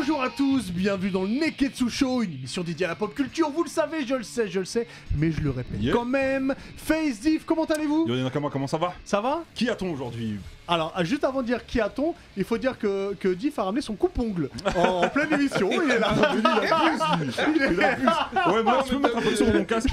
Bonjour à tous, bienvenue dans le Neketsu Show, une émission dédiée à la pop culture, vous le savez, je le sais, mais je le répète quand même. Face Diff, comment allez-vous? Yo Nakama, comment ça va? Ça va? Qui a-t-on aujourd'hui? Alors, juste avant de dire qui a-t-on, il faut dire que Diff a ramené son coupe-ongle en pleine émission, il est là. Ouais, moi, tu peux mettre un peu sur mon casque?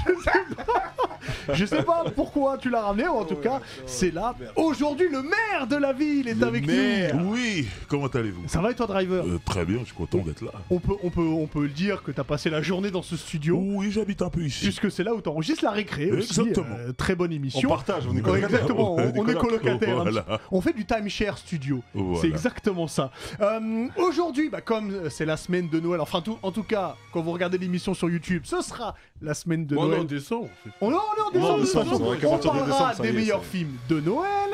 Je sais pas pourquoi tu l'as ramené, en tout cas, c'est là. Aujourd'hui, le maire de la ville est avec nous. Oui, comment allez-vous? Ça va et toi, Driver? Très bien, je suis content d'être là. On peut le dire que t'as passé la journée dans ce studio. Oui, j'habite un peu ici. Puisque c'est là où t'enregistres la récré aussi. Exactement. Très bonne On émission. partage, on est colocataires. Exactement, on est colocataires. Voilà. On fait du timeshare studio. Voilà. C'est exactement ça. Aujourd'hui, comme c'est la semaine de Noël, enfin en tout cas, quand vous regardez l'émission sur YouTube, ce sera la semaine de Noël. en décembre. On est en décembre, de toute façon. c'est vrai qu'à On partir de parlera décembre, ça y des est, meilleurs ça y est. films de Noël.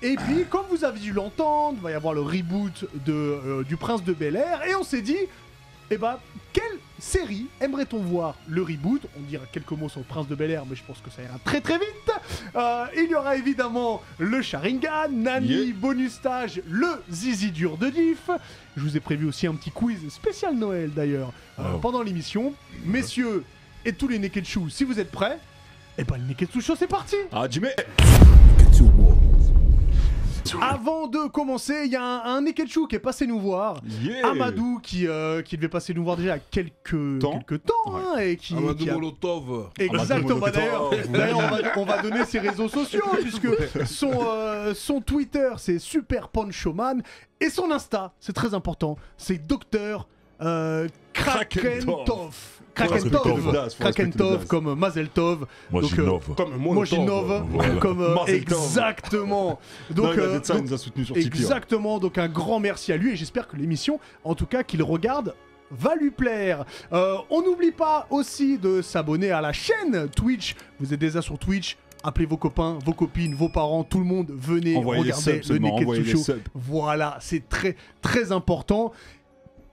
Et puis, comme vous avez dû l'entendre, il va y avoir le reboot du Prince de Bel-Air. Et on s'est dit, quelle série aimerait-on voir le reboot? On dira quelques mots sur le Prince de Bel-Air, mais je pense que ça ira très très vite. Il y aura évidemment le Sharingan, Nani, bonus stage, le Zizi dur de Diff. Je vous ai prévu aussi un petit quiz spécial Noël d'ailleurs pendant l'émission. Messieurs et tous les Neketsu, si vous êtes prêts, le Neketsu Show c'est parti. Ah, Jimmy! Avant de commencer, il y a un Neketsu qui est passé nous voir. Yeah. Amadou qui devait passer nous voir déjà il y a quelques temps hein, et qui a... Molotov. Exactement. Amadou D'ailleurs, on va donner ses réseaux sociaux puisque son Twitter c'est Super Ponchoman et son Insta, c'est très important, c'est Docteur Krakentov. Krakentov comme Mazel Tov. Mojinov. Comme Mojinov, Voilà. comme Mazel Tov. exactement. Donc, ça, il nous a soutenu sur Tipeee. Exactement, donc un grand merci à lui et j'espère que l'émission, en tout cas qu'il regarde, va lui plaire. On n'oublie pas aussi de s'abonner à la chaîne Twitch. Vous êtes déjà sur Twitch. Appelez vos copains, vos copines, vos parents, tout le monde, venez Envoyez les regarder subs le seulement, Neketsu envoyez les Show. subs. Voilà, c'est très très important.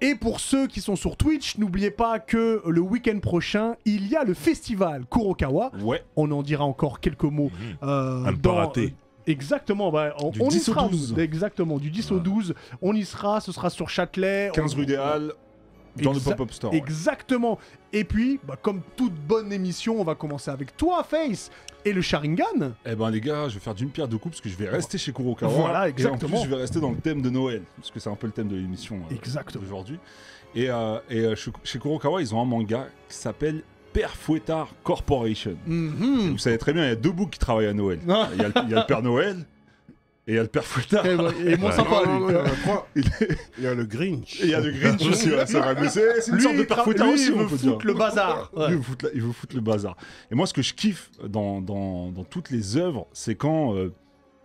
Et pour ceux qui sont sur Twitch, n'oubliez pas que le week-end prochain, il y a le festival Kurokawa. Ouais. On en dira encore quelques mots. À ne pas rater. Exactement, on Du y 10 au sera. 12. Exactement, du 10 au 12. On y sera, ce sera sur Châtelet. 15 rue des Halles, dans le pop-up store. Exactement. Et puis, comme toute bonne émission, on va commencer avec toi, Face, et le Sharingan. Eh ben les gars, je vais faire d'une pierre deux coups parce que je vais rester chez Kurokawa. Voilà, Et exactement. en plus, je vais rester dans le thème de Noël parce que c'est un peu le thème de l'émission Exactement. d'aujourd'hui. Et chez Kurokawa, ils ont un manga qui s'appelle Père Fouettard Corporation. Mhm. Et vous savez très bien, il y a deux boucs qui travaillent à Noël. Ah. Il y a le Père Noël et il y a le Père Fouettard. Et mon sympa, lui. Il y a le Grinch. Et il y a le Grinch aussi, ouais, c'est vrai. Mais c'est une sorte de Père Fouettard lui, aussi, il on veut peut dire. foutre le bazar. Ouais. Lui, il veut foutre le bazar. Et moi, ce que je kiffe dans toutes les œuvres, c'est quand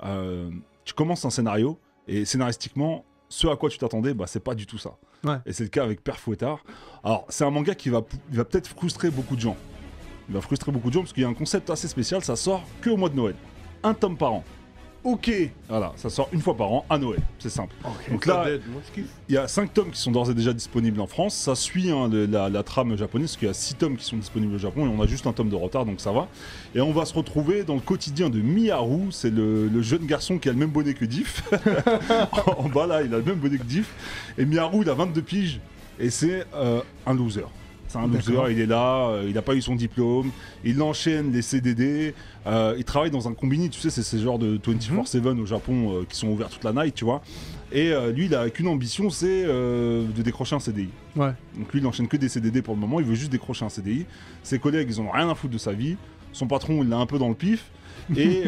tu commences un scénario et scénaristiquement, ce à quoi tu t'attendais, c'est pas du tout ça. Ouais. Et c'est le cas avec Père Fouettard. Alors, c'est un manga qui va peut-être frustrer beaucoup de gens. Il va frustrer beaucoup de gens parce qu'il y a un concept assez spécial, ça sort que au mois de Noël. Un tome par an. Ok. Voilà, ça sort une fois par an à Noël, c'est simple. Ok. Donc là, Moi, je kiffe. il y a 5 tomes qui sont d'ores et déjà disponibles en France. Ça suit la trame japonaise, parce qu'il y a 6 tomes qui sont disponibles au Japon et on a juste un tome de retard, donc ça va. Et on va se retrouver dans le quotidien de Miharu, c'est le jeune garçon qui a le même bonnet que Diff. En bas là, il a le même bonnet que Diff. Et Miharu, il a 22 piges et c'est un loser. C'est un loser, il est là, il n'a pas eu son diplôme, il enchaîne les CDD, il travaille dans un combini, tu sais, c'est ces genres de 24/7 au Japon qui sont ouverts toute la night, tu vois. Et lui, il a qu'une ambition, c'est de décrocher un CDI. Ouais. Donc lui, il enchaîne que des CDD pour le moment, il veut juste décrocher un CDI. Ses collègues, ils en ont rien à foutre de sa vie. Son patron, il l'a un peu dans le pif. Et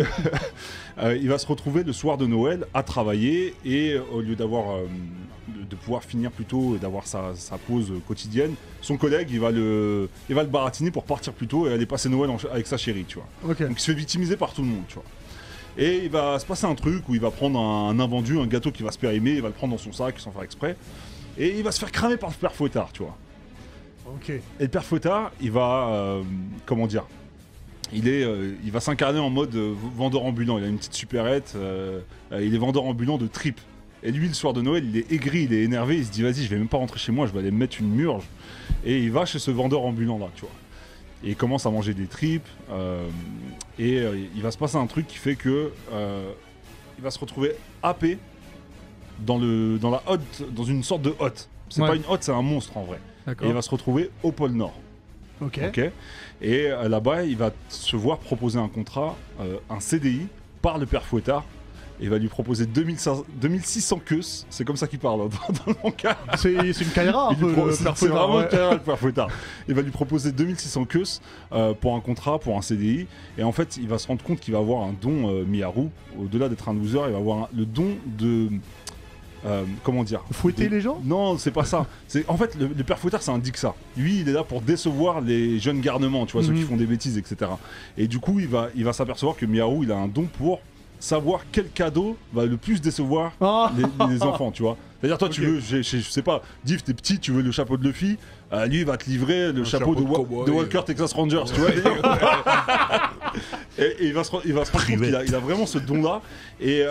il va se retrouver le soir de Noël à travailler et au lieu d'avoir de pouvoir finir plus tôt, d'avoir sa pause quotidienne, son collègue il va le baratiner pour partir plus tôt et aller passer Noël avec sa chérie, tu vois. Ok. Donc il se fait victimiser par tout le monde, tu vois. Et il va se passer un truc où il va prendre un invendu, un gâteau qui va se périmer, il va le prendre dans son sac sans faire exprès, et il va se faire cramer par le Père Fouettard, tu vois. Ok. Et le Père Fouettard, il va comment dire, il va s'incarner en mode vendeur ambulant. Il a une petite supérette, il est vendeur ambulant de tripes. Et lui, le soir de Noël, il est aigri, il est énervé, il se dit vas-y, je vais même pas rentrer chez moi, je vais aller me mettre une murge. Et il va chez ce vendeur ambulant là, tu vois. Et il commence à manger des tripes, il va se passer un truc qui fait que il va se retrouver happé dans la hotte, dans une sorte de hotte. C'est Ouais. pas une hotte, c'est un monstre en vrai. Et D'accord. il va se retrouver au pôle Nord. Ok. Ok. Et là-bas, il va se voir proposer un contrat, un CDI, par le père Fouettard. Et il va lui proposer 2600 queues. C'est comme ça qu'il parle hein, dans le manga. C'est une caïra un Il lui peu, pro- le c'est père c'est Fouettard, vraiment ouais. le carré, le père Fouettard. Il va lui proposer 2600 queues pour un contrat, pour un CDI. Et en fait, il va se rendre compte qu'il va avoir un don, Miyaru. Au-delà d'être un loser, il va avoir le don de... comment dire, Fouetter les gens. non, c'est pas ça. En fait, le père Fouettard, c'est un Dixa. Lui, il est là pour décevoir les jeunes garnements, tu vois, ceux qui font des bêtises, etc. Et du coup, il va s'apercevoir que Miyaru, il a un don pour savoir quel cadeau va le plus décevoir Ah. les enfants, tu vois. C'est-à-dire, toi, tu veux, je sais pas, Div, t'es petit, tu veux le chapeau de Luffy, lui, il va te livrer le chapeau de cowboy. Walker Texas Rangers, tu vois. Et il va se rendre compte qu'il a vraiment ce don-là. Et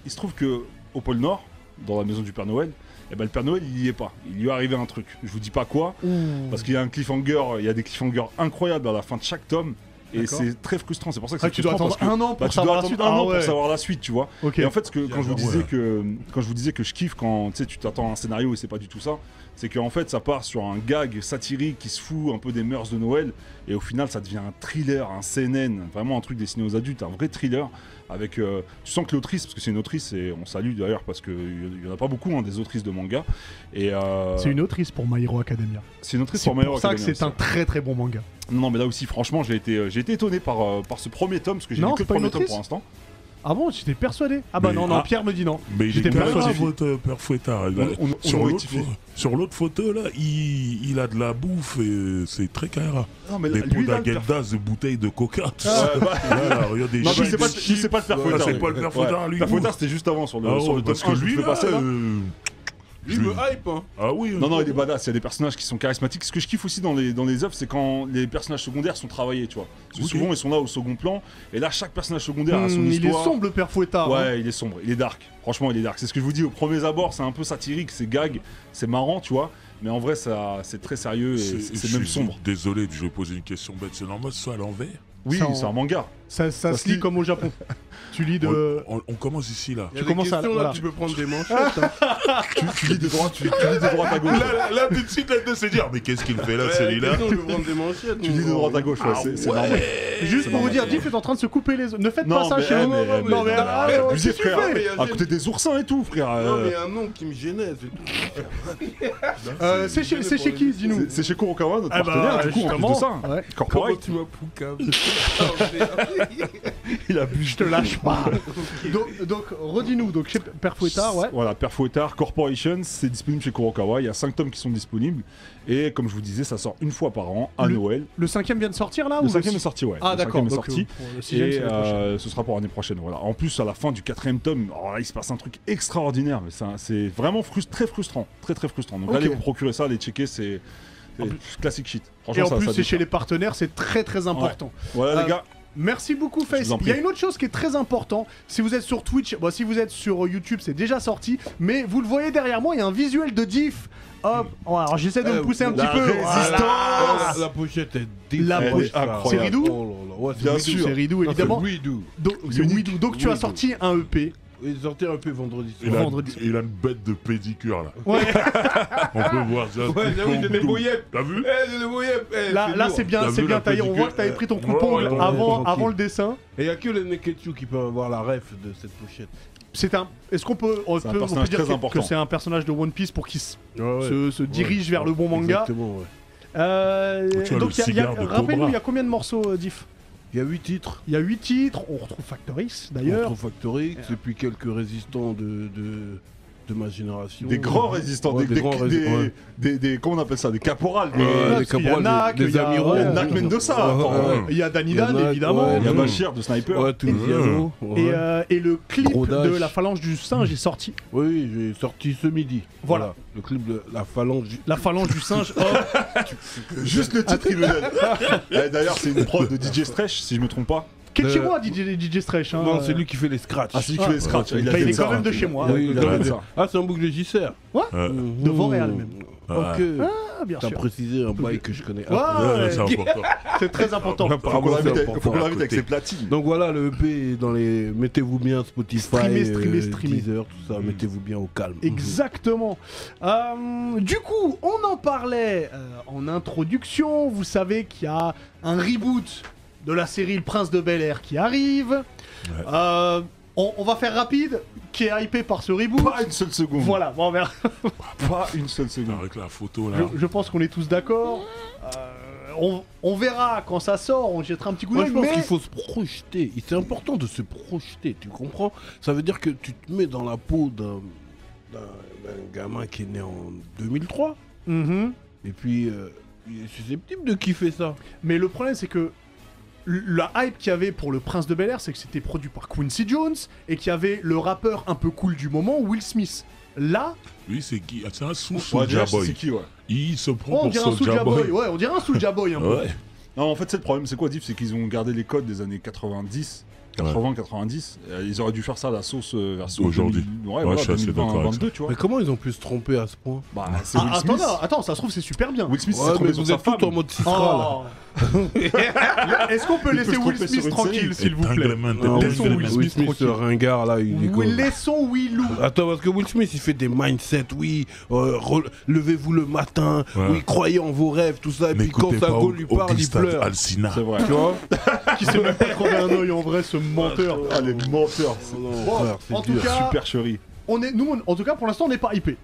il se trouve que au pôle Nord, dans la maison du Père Noël, eh ben, le Père Noël, il y est pas. Il lui est arrivé un truc. Je vous dis pas quoi, parce qu'il y a un cliffhanger, il y a des cliffhangers incroyables à la fin de chaque tome. Et D'accord. c'est très frustrant. C'est pour ça que c'est Tu dois frustrant, attendre parce que, un an pour tu savoir dois la attendre suite. un an Ah ouais. pour savoir la suite, tu vois. Ok. Et en fait, quand je vous disais que je kiffe quand tu sais, tu t'attends à un scénario et c'est pas du tout ça, c'est qu'en fait ça part sur un gag satirique qui se fout un peu des mœurs de Noël et au final ça devient un thriller, un CNN, vraiment un truc destiné aux adultes, un vrai thriller avec tu sens que l'autrice, parce que c'est une autrice et on salue d'ailleurs parce qu'il y en a pas beaucoup des autrices de manga et C'est une autrice pour My Hero Academia. c'est une autrice C'est pour My Hero pour ça que Academia c'est un aussi. très très bon manga. Non mais là aussi franchement j'ai été étonné par ce premier tome parce que j'ai Non, lu que c'est le pas une premier tome autrice pour l'instant. Ah bon, j'étais persuadé. Ah bah Mais- non, non, ah. Pierre me dit non. Mais il est J'étais caméra, persuadé. votre père Fouettard. On Sur rectifie. l'autre photo, là, il a de la bouffe et c'est très caïra. Non mais Des lui, pots là, le père- d'agendas, des bouteilles de coca, tout Ouais, ça. bah- Là, il y a des Non, lui, chips, c'est pas, des lui, chips. c'est pas le père Ah, Fouettard. c'est pas le père Fouettard, lui. Père Fouettard, c'était juste avant sur le Ah sur ouais, le parce tome 1, que je vous lui, fais là, passer là. Lui me hype, hein. Ah oui. Non, non, il est badass. Il y a des personnages qui sont charismatiques. Ce que je kiffe aussi dans les œuvres, c'est quand les personnages secondaires sont travaillés, tu vois. Parce que Ok. souvent, ils sont là au second plan. Et là, chaque personnage secondaire a son Il est histoire. sombre le père Fouettard. hein. Ouais, il est sombre. Il est dark. Franchement, il est dark. C'est ce que je vous dis. Au premier abord, c'est un peu satirique, c'est gag, c'est marrant, tu vois. Mais en vrai, c'est très sérieux et c'est même sombre. Désolé, je vais poser une question bête. C'est normal que ce soit à l'envers. Oui, Ça, on- c'est un manga. Ça se lit comme au Japon. Tu lis de. On commence ici, là. Il y a Tu des commences à- questions, voilà. là, tu peux prendre des manchettes. hein. Tu lis de droite, tu lis de droite à gauche. Là, tout de suite, elle de se dire, mais qu'est-ce qu'il fait là, Ouais, celui-là question, je peux prendre des manchettes. Tu lis de droite à gauche, ouais, c'est normal. Juste pour vous dire, normal. Diff est en train de se couper les os. Ne faites Non, pas ça mais- chez vous. mais- Non, mais mais- ah, abusé, qu'est-ce que tu frère. fais À côté des oursins et tout, frère. Non, mais un nom qui me gênait, c'est tout. C'est chez qui, dis-nous. C'est chez Kurokawa, notre Ah bah, partenaire, du coup, en plus de justement, ça. ouais. Comment Corporate, tu m'as poucave? il abuse. Je te lâche pas. Donc, redis-nous. Donc, chez Père Fouettard, ouais. Voilà, Père Fouettard, Corporation, c'est disponible chez Kurokawa. Il y a 5 tomes qui sont disponibles. Et comme je vous disais, ça sort une fois par an, à Noël. Le 5ème vient de sortir là Le ou 5ème est sorti, ouais. Ah, Le d'accord. 5e est donc, sorti. pour le 6ème, Et c'est l'année prochaine. ce sera pour l'année prochaine, voilà. En plus, à la fin du 4ème tome, alors là, il se passe un truc extraordinaire. Mais c'est vraiment très frustrant. Très, très frustrant. Donc, Ok. allez vous procurer ça, allez checker, c'est classique shit. Et en ça- plus, ça c'est chez déchire. les partenaires, c'est très très important. Voilà, les gars. Merci beaucoup Face. vous en Il y a prie. une autre chose qui est très importante. Si vous êtes sur Twitch, bon, si vous êtes sur YouTube, c'est déjà sorti. Mais vous le voyez derrière moi, il y a un visuel de Diff. Hop. Oh, alors j'essaie de me pousser un petit la peu. résistance. Voilà. La pochette est La dégueulasse. pochette. incroyable. C'est Ridou Oh là là, ouais, c'est Bien Ridou. sûr. C'est Ridou évidemment. C'est Ridou. Donc, c'est Unique. Widou. Donc tu as Widou. sorti un EP. Il est sorti un peu vendredi Il soir. a, Vendredi. il a une bête de pédicure, là. Ouais. On peut voir ça. Ouais, j'avoue, j'ai des beaux-yeux. T'as vu? J'ai des beaux-yeux. Là c'est bien, T'as c'est vu bien la taillé. On pellicule voit que t'avais pris ton Ouais, coupon ouais, ouais, avant tranquille. le dessin. Et il n'y a que les Neketsu qui peuvent avoir la ref de cette pochette. C'est un. Est-ce qu'on peut, C'est un personnage dire très que important. c'est un personnage de One Piece pour qu'il Ouais, ouais. se dirige vers le bon manga. Exactement, ouais. Tu vois, Donc le cigare de rappelle-nous, Cobra. il y a combien de morceaux, Diff? Il y a 8 titres. Il y a 8 titres. On retrouve Factor X On d'ailleurs. trouve Factory, et puis quelques résistants de ma génération. Des grands résistants, Ouais, des grands résistants, ouais. des- comment on appelle ça, des caporales, Ouais, des des caporales, Nak, des il y a- amiraux. ouais, Nak Mendoza, Ouais, attends, ouais. ouais. Il y a Danny Il y en Dan a- évidemment. Il y a Mmh. Bachir de Sniper. Ouais, Tunisiano. Et le clip Brodage. de la phalange du singe est sorti. Oui, j'ai sorti ce midi. Voilà. Le clip de la phalange. La phalange du singe. Juste le titre, il me donne. D'ailleurs, c'est une prod de DJ Stretch, si je me trompe pas. Quel chez moi, DJ Stretch. Hein, Non, c'est lui qui fait les scratchs. Ah, c'est lui qui fait les scratch. bah, il fait est ça, quand même de hein. chez moi. Oui, il a Ouais, fait ça. Ah, c'est un boucle de JCR. De Montréal même. Ok. bien T'as sûr. précisé un bail que je connais. Ouais, C'est important. c'est très important. Là, Faut par qu'on contre, l'invite c'est avec- important faut qu'on à l'invite avec côté. ses platines. Donc voilà, le EP est dans les. Mettez-vous bien Spotify, Streamez. Deezer, tout ça. Mettez-vous bien au calme. Exactement. Du coup, on en parlait en introduction. Vous savez qu'il y a un reboot de la série Le Prince de Bel-Air qui arrive. On va faire rapide. Qui est hypé par ce reboot? Pas une seule seconde. Voilà, bon, on verra. Pas une seule seconde. Avec la photo là. Je pense qu'on est tous d'accord. On verra quand ça sort, on jettera un petit coup Moi, d'œil. je pense mais- qu'il faut se projeter. Et c'est important de se projeter, tu comprends? Ça veut dire que tu te mets dans la peau d'un gamin qui est né en 2003. Mhm. Et puis, il est susceptible de kiffer ça. Mais le problème, c'est que la hype qu'il y avait pour le Prince de Bel-Air, c'est que c'était produit par Quincy Jones et qu'il y avait le rappeur un peu cool du moment, Will Smith. Là, Lui, c'est qui? Ah, c'est un Ouais, sous-Soulja déjà, c'est Boy. qui, ouais. Il se prend on pour dirait un Soulja Soulja Boy. Boy. Ouais, on dirait un Soulja Boy un peu. Ouais. Non, en fait, c'est le problème, c'est quoi, Diff? C'est qu'ils ont gardé les codes des années 90. 80-90, ils auraient dû faire ça à la sauce version Aujourd'hui. 2000, Ouais, voilà, je suis assez d'accord avec 2022, tu vois. Mais comment ils ont pu se tromper à ce point? Bah, c'est Will Smith. Attends, ça se trouve, c'est super bien. Will Smith s'est Ouais, trompé mais sur vous sa êtes femme. tous en mode Cisra, Oh. Est-ce qu'on peut Il peut laisser se Will tromper Smith sur une tranquille, série. s'il vous plaît? là. Laissons Will Will Smith Smith, tranquille. ce ringard là, il est Oui, laissons Willou. Attends, parce que Will Smith, il fait des mindsets, oui, levez-vous le matin, Ouais. oui, croyez en vos rêves, tout ça, et puis quand N'écoutez sa pas go lui parle, il Augustin pleure. Alsina. C'est vrai. Tu vois? Qui s'est même pas crevé un œil en vrai, ce menteur. Ah, les menteurs. Non, Bon, frère, en c'est tout dur. cas, Supercherie. nous, en tout cas, pour l'instant, on n'est pas hypé.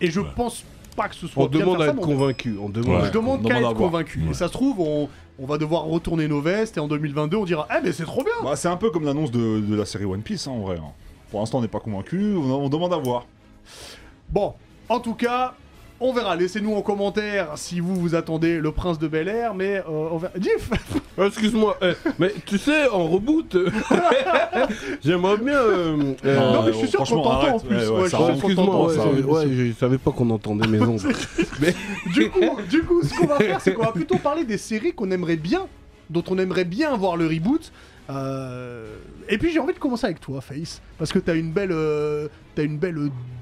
Et je Ouais. pense pas que ce soit On bien demande de à faire être ça, mais convaincu. On demande. Ouais. je demande on qu'à demande à être voir. convaincu. Ouais. Et ça se trouve, on va devoir retourner nos vestes et en 2022, on dira mais c'est trop bien. Bah, c'est un peu comme l'annonce de la série One Piece, hein, en vrai. hein. Pour l'instant, on n'est pas convaincu, on demande à voir. Bon, en tout cas, on verra. Laissez-nous en commentaire si vous attendez le Prince de Bel-Air, mais on verra. Diff, Excuse-moi, mais tu sais, en reboot, j'aimerais bien. non, mais je suis sûr qu'on franchement, t'entend en arrête. plus. Ouais, Ouais, je ça suis rend- sûr qu'on t'entend. Excuse-moi, ouais, je savais pas qu'on entendait mes ongles. Mais Du coup, ce qu'on va faire, c'est qu'on va plutôt parler des séries qu'on aimerait bien, dont on aimerait bien voir le reboot. Et puis j'ai envie de commencer avec toi, Face, parce que t'as une belle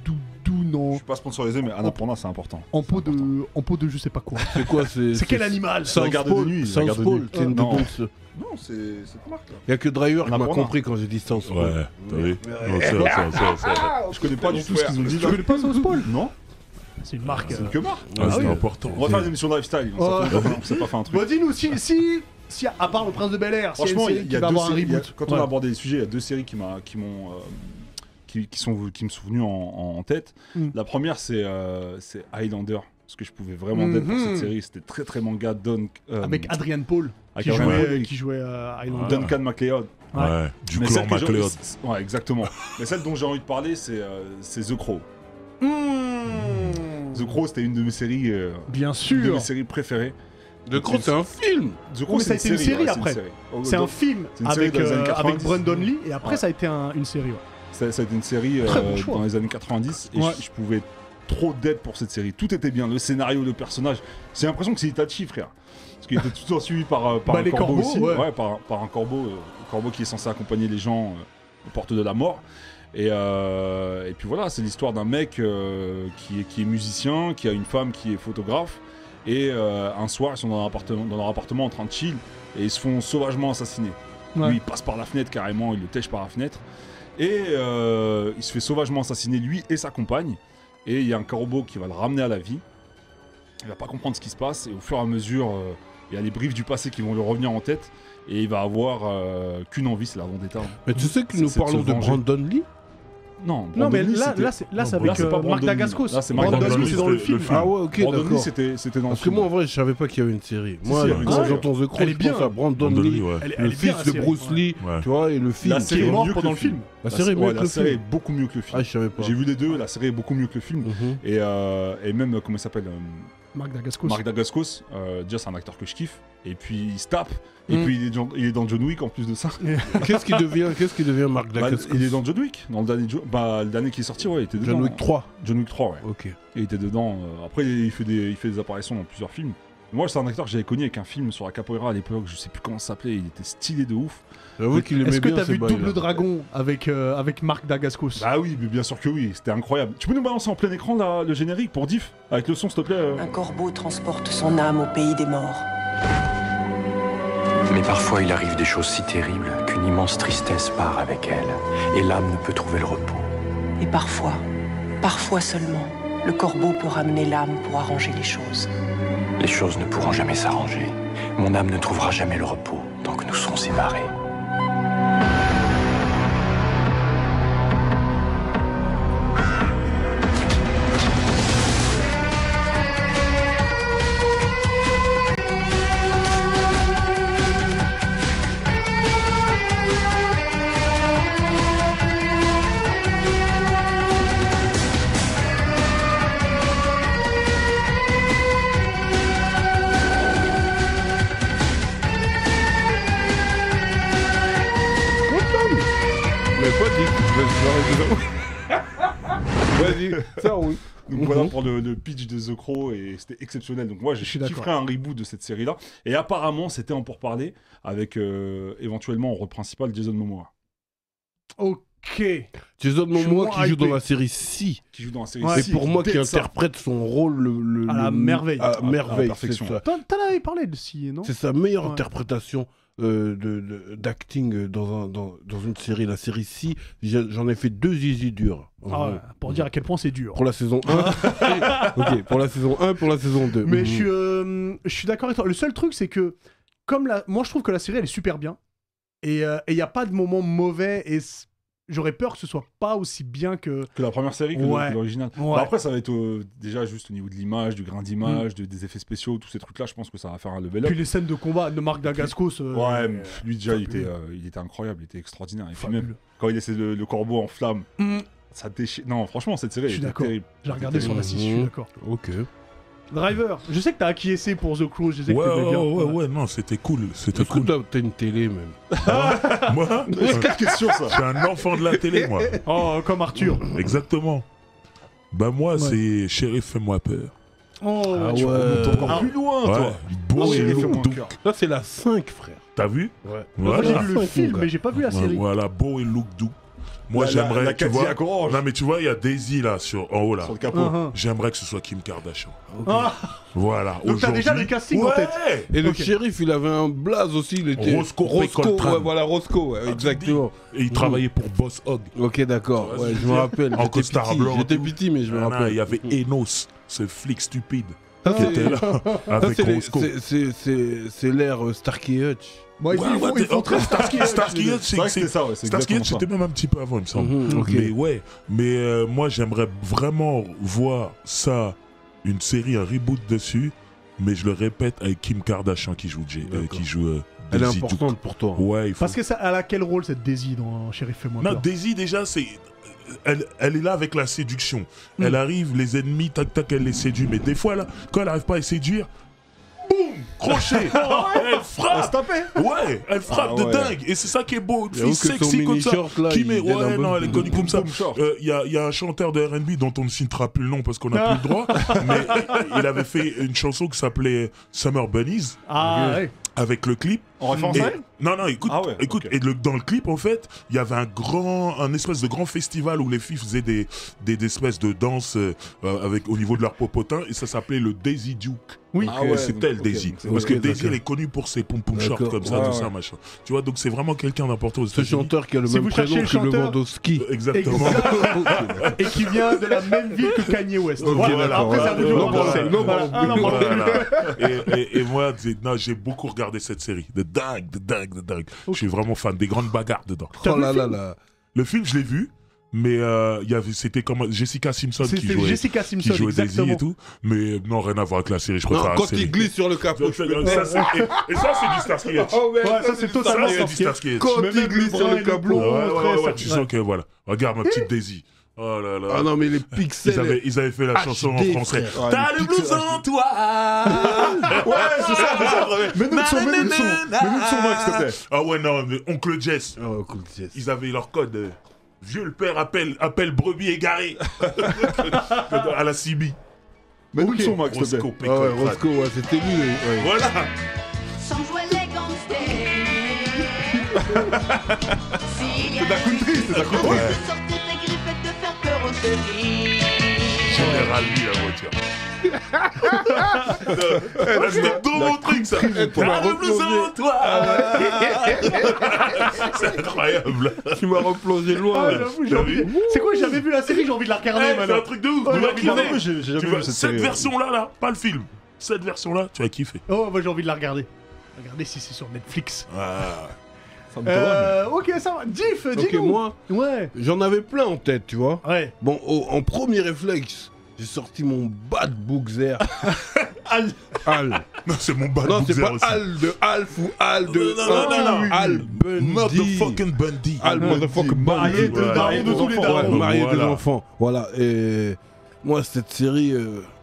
doudoune Je suis pas sponsorisé, mais Annapurna, c'est important. en peau de je sais pas quoi. c'est quoi? C'est quel animal C'est la garde de nuit, la South garde de Pole, nuit. c'est une Non. doudoune. Non, c'est cette marque là. Il y a que Driver qui m'a Annapurna. compris quand j'ai dit South Pole. Ouais, t'as vu? Non, ça. Je connais pas du tout ce qu'ils ont dit. Tu connais pas South Pole? Non, C'est une marque. c'est une que marque. Ah, Ah c'est oui. important. On va faire une émission de lifestyle. Oh. On s'est pas fait un truc. Bon, dis-nous, si à part le Prince de Bel-Air, s'il y a une Franchement, série il qui y a va deux avoir un séries. reboot. Quand on Ouais. a abordé les sujets, il y a deux séries qui me sont venues en tête. Mm. La première, c'est Highlander. Parce que je pouvais vraiment d'être pour Mhm. cette série. C'était très très manga. Avec Adrian Paul, avec qui Adrian jouait, Paul, qui jouait Highlander. Duncan MacLeod. Ouais, du Mais clan celle que j'ai- MacLeod. Ouais, exactement. Mais celle dont j'ai envie de parler, c'est The Crow. Mmh. The Crow, c'était une de mes séries, Bien une de sûr. mes séries préférées. De Crow, c'est un film. The Crow, mais ça a été une série ouais, après. une série. Oh, C'est un donc, film c'est une série avec, dans les années avec 90. Brandon Lee et après Ouais. ça a été une série. Ouais. Ça a été une série Très bon choix. dans les années 90 et Ouais. je pouvais trop d'être pour cette série. Tout était bien, le scénario, le personnage. J'ai l'impression que c'est Itachi, frère. Parce qu'il était tout le temps suivi par un les corbeau corbeaux, aussi. ouais. Par un corbeau qui est censé accompagner les gens aux portes de la mort. Et puis voilà, c'est l'histoire d'un mec qui est musicien, qui a une femme qui est photographe. Et un soir, ils sont dans leur appartement en train de chill et ils se font sauvagement assassiner. Ouais. Lui, il passe par la fenêtre carrément, il le tèche par la fenêtre. Et il se fait sauvagement assassiner, lui et sa compagne. Et il y a un corbeau qui va le ramener à la vie. Il va pas comprendre ce qui se passe. Et au fur et à mesure, il y a les briefs du passé qui vont lui revenir en tête. Et il va avoir qu'une envie, c'est la vendetta. Mais tu sais que C'est nous de se parlons de venger. Brandon Lee? Non, Non mais Brandon Lee, là c'était- c'est Non, avec là, c'est pas Marc Brandon Lee. Dacascos. Là, c'est Marc Brandon Dacascos, Lee, c'est dans le le film. film. Ah ouais, ok, Brandon Lee, d'accord. c'était dans Parce le que film. moi, en vrai, je savais pas qu'il y avait une série. Moi, si, il y a une quand série. j'entends The Crow, Elle est je bien. pense à Brandon Brandon Lee, Lee, ouais. Elle le est bien, fils la de série. Bruce Ouais. Lee, Ouais. tu vois, et le film. La série est mort mieux que pendant le le film. La série est mieux ouais, que la le série est film. beaucoup mieux que le film. Ah, je savais pas. J'ai vu les deux, la série est beaucoup mieux que le film. Mhm. Et même, comment il s'appelle Marc Dacascos. Marc Dacascos, déjà c'est un acteur que je kiffe. Et puis il se tape. Et Mm. puis il est dans John Wick en plus de ça. Qu'est-ce qui devient Marc Bah, Dacascos? il est dans John Wick. Dans le dernier qui est sorti, ouais, il était dedans. John Wick 3. John Wick 3, ouais. Ok. Et il était dedans. Après, il fait des apparitions dans plusieurs films. Moi, c'est un acteur que j'avais connu avec un film sur la capoeira à l'époque, je sais plus comment ça s'appelait, il était stylé de ouf. J'avoue qu'il aimait Est-ce que bien t'as ces vu bails-là. Double Dragon avec Marc Dacascos? Bah oui, mais bien sûr que oui, c'était incroyable. Tu peux nous balancer en plein écran là, le générique pour Diff? Avec le son, s'il te plaît Un corbeau transporte son âme au pays des morts. Mais parfois il arrive des choses si terribles qu'une immense tristesse part avec elle, et l'âme ne peut trouver le repos. Et parfois seulement, le corbeau peut ramener l'âme pour arranger les choses. Les choses ne pourront jamais s'arranger. Mon âme ne trouvera jamais le repos tant que nous serons séparés. Mais pas dit. Vas-y, ça roule. Donc voilà pour le pitch de The Crow, et c'était exceptionnel. Donc moi, Je suis je d'accord. ferai un reboot de cette série-là. Et apparemment, c'était en pourparlers avec éventuellement en rôle principal Jason Momoa, Ok. Jason Je suis Momoa moins qui joue hypé. dans la série Si. qui joue dans la série. Ouais. Et Six, pour moi, qui dès ça. interprète son rôle À la merveille. À merveille, à la c'est perfection. ça. T'en avais parlé de Si, non? C'est sa meilleure Ouais. interprétation d'acting dans une série. La série Si, j'en ai fait 2 easy durs. Ah ouais, pour dire à quel point c'est dur. Pour la saison 1. Ok, pour la saison 1, pour la saison 2. Mais je suis d'accord avec toi. Le seul truc, c'est que, moi, je trouve que la série, elle est super bien. Et il n'y a pas de moment mauvais. Et j'aurais peur que ce soit pas aussi bien que. Que la première série, que Ouais. l'original. Ouais. Bah après, ça va être déjà juste au niveau de l'image, du grain d'image, des effets spéciaux, tous ces trucs-là. Je pense que ça va faire un level up. Puis les scènes de combat de Marc Dacascos. Ouais, mais lui déjà, fabuleux. il était incroyable, il était extraordinaire. Et puis Fabuleux. même, quand il laissait le corbeau en flamme, Mm. ça déchire. Non, franchement, cette série, Je suis elle était d'accord. terrible. J'ai regardé sur la 6, je suis Mhm. d'accord. Ok. Driver, je sais que t'as acquiescé pour The Crow, je sais que Ouais, t'aimais bien. ouais, non, c'était cool. C'était Est-ce que cool. t'as une télé même? Moi, Quelle question ça? je suis un enfant de la télé, moi. Oh, comme Arthur. Exactement. Bah, moi, c'est Shérif, fais-moi peur. Oh, Ah tu ouais. remontes encore Encore plus. plus loin, Ouais, toi. beau Ah oui, et il est fait lourd. mon cœur. Ça, c'est la 5, frère. T'as vu? Ouais. Moi, j'ai Voilà. vu le Cinq, film, mon gars. mais j'ai pas vu la série. Voilà, beau et look doux. Moi, j'aimerais, la tu vois. Cadillac orange. Non, mais tu vois, il y a Daisy là, en haut là. Sur le capot. Uh-huh. J'aimerais que ce soit Kim Kardashian. Ah, Voilà. Donc t'as déjà aujourd'hui- le casting en Ouais. tête. Et le Ok. shérif, il avait un blaze aussi. Il était Roscoe Coltrane. ouais, voilà, Roscoe, ouais, exactement. Et il travaillait pour Boss Hogg. Ok, d'accord. Tu vois Ouais, ce que je je me veux rappelle. En J'étais costard petit, blanc. J'étais tout. petit, mais je me Non, rappelle. il y avait Enos, ce flic stupide. Ah, qui était là Ça, avec c'est les- Roscoe. c'est l'ère Starkey Hutch. Bon, ils font très Starsky Hutch, C'est vrai que c'était ça, ouais. C'est Starsky exactement Hutch, ça. c'était même un petit peu avant, il me semble. Mhm, ok. Mais ouais, moi j'aimerais vraiment voir ça, une série, un reboot dessus, mais je le répète avec Kim Kardashian qui joue Elle est Daisy Duke. importante pour toi. Ouais, il faut. Parce que ça, elle a quel rôle cette Daisy dans Shérif Fais-moi Non, peur? Daisy déjà c'est. Elle est là avec la séduction. Mm. Elle arrive, les ennemis, tac tac, elle les séduit. Mais des fois là, quand elle n'arrive pas à les séduire, boum, crochet. Elle On se frappe. tapait. Ouais, elle frappe Ah de ouais. dingue. Et c'est ça qui est beau. Une J'avoue fille que son sexy comme ça. mini-short, là, Qui il met. donne un Ouais, bon- non, elle est connue comme ça. Boom short. Il y a un chanteur de R&B dont on ne citera plus le nom parce qu'on n'a plus le droit. Mais il avait fait une chanson qui s'appelait Summer Bunnies Ah, ouais. avec le clip. En référence Et- à elle? non, écoute, Ah ouais, écoute ok. et dans le clip, en fait, il y avait un espèce de grand festival où les filles faisaient des espèces de danses au niveau de leur popotin, et ça s'appait le Daisy Duke. Oui. Ah ouais, C'est donc, elle, ok, Daisy. donc c'est- Parce que ok, Daisy, d'accord. elle est connue pour ses pom-pom shorts D'accord. comme ça, Ouais, tout ouais. ça, machin. Tu vois, donc c'est vraiment quelqu'un d'important aux Ce États-Unis. chanteur qui a le Si même vous cherchez prénom le que chanteur- Lewandowski. Exactement. Et qui vient de la même ville que Kanye West. Ok, Voilà, d'accord, après, ouais. c'est à vous de Non, rembourser. non, Voilà. non, Ah, non, pardon. Voilà. Et moi, j'ai beaucoup regardé cette série. De dingue. Je suis vraiment fan des grandes bagarres dedans. T'as Oh vu là le là film là. Le film, je l'ai vu, mais c'était comme Jessica Simpson qui C'était jouait, Jessica Simpson, qui jouait Daisy exactement. et tout. Mais non, rien à voir avec la série. Je Non, préfère la quand série. il glisse sur le capot. Ça, et ça, c'est du Starsky Hutch. Ouais, ça c'est totalement Ça, c'est du sorcier. Starsky Hutch. Quand Même il le glisse sur brun le et le capot. blond. Ouais, très tu ça. sens que voilà. Regarde ma petite Daisy. Oh là là. Ah non, mais les pixels. Ils avaient fait la chanson en HD, français. frère. Ouais, T'as les le blues en toi. Ouais, c'est ça. Mets-nous le son, mets-nous le son. Mets-nous le son, Max, s'il te plaît. Ah ouais, non, mais Oncle Jess. Oh, cool, yes. Ils avaient leur code. Vieux le père appelle brebis égarée. À la CB. Mets-nous le son, Max, s'il te Roscoe plaît. Ah ouais, Pécresse. Roscoe, ouais, c'était lui. Ouais. Voilà. Sans jouer les gangsters. C'est de la country, c'est de la country. Ouais. Sortir tes griffes et te faire peur aux devis. Général, lui, la voiture. C'était tout mon truc, ça. Tu m'as replongé. Toi. C'est incroyable. Tu m'as replongé loin. Ah, j'avoue, j'ai envie- C'est quoi, j'ai jamais vu la série, j'ai envie de la regarder C'est maintenant. un truc de ouf. Ouais, Tu vas j'ai kiffer. jamais vu, j'ai jamais Tu vu vas- cette Cette série. version-là, pas le film. Cette version-là, tu vas kiffer. Oh, moi j'ai envie de la regarder. Regardez si c'est sur Netflix. Ah. Ça me paraît, Ok, ça va. Diff, Ok, dis-nous. moi, Ouais. j'en avais plein en tête, tu vois. Ouais. Bon, en premier réflexe, j'ai sorti mon Bad Bookzer. Al. Non, c'est mon bad Non, c'est Bookzer pas aussi. Al de Alf ou Al de... Non. Al Bundy. Motherfucking Bundy. Al motherfucking Marié Bundy. de Ouais. daron de tous les Ouais, darons. marié Voilà. des enfants. Voilà, et... Moi, cette série...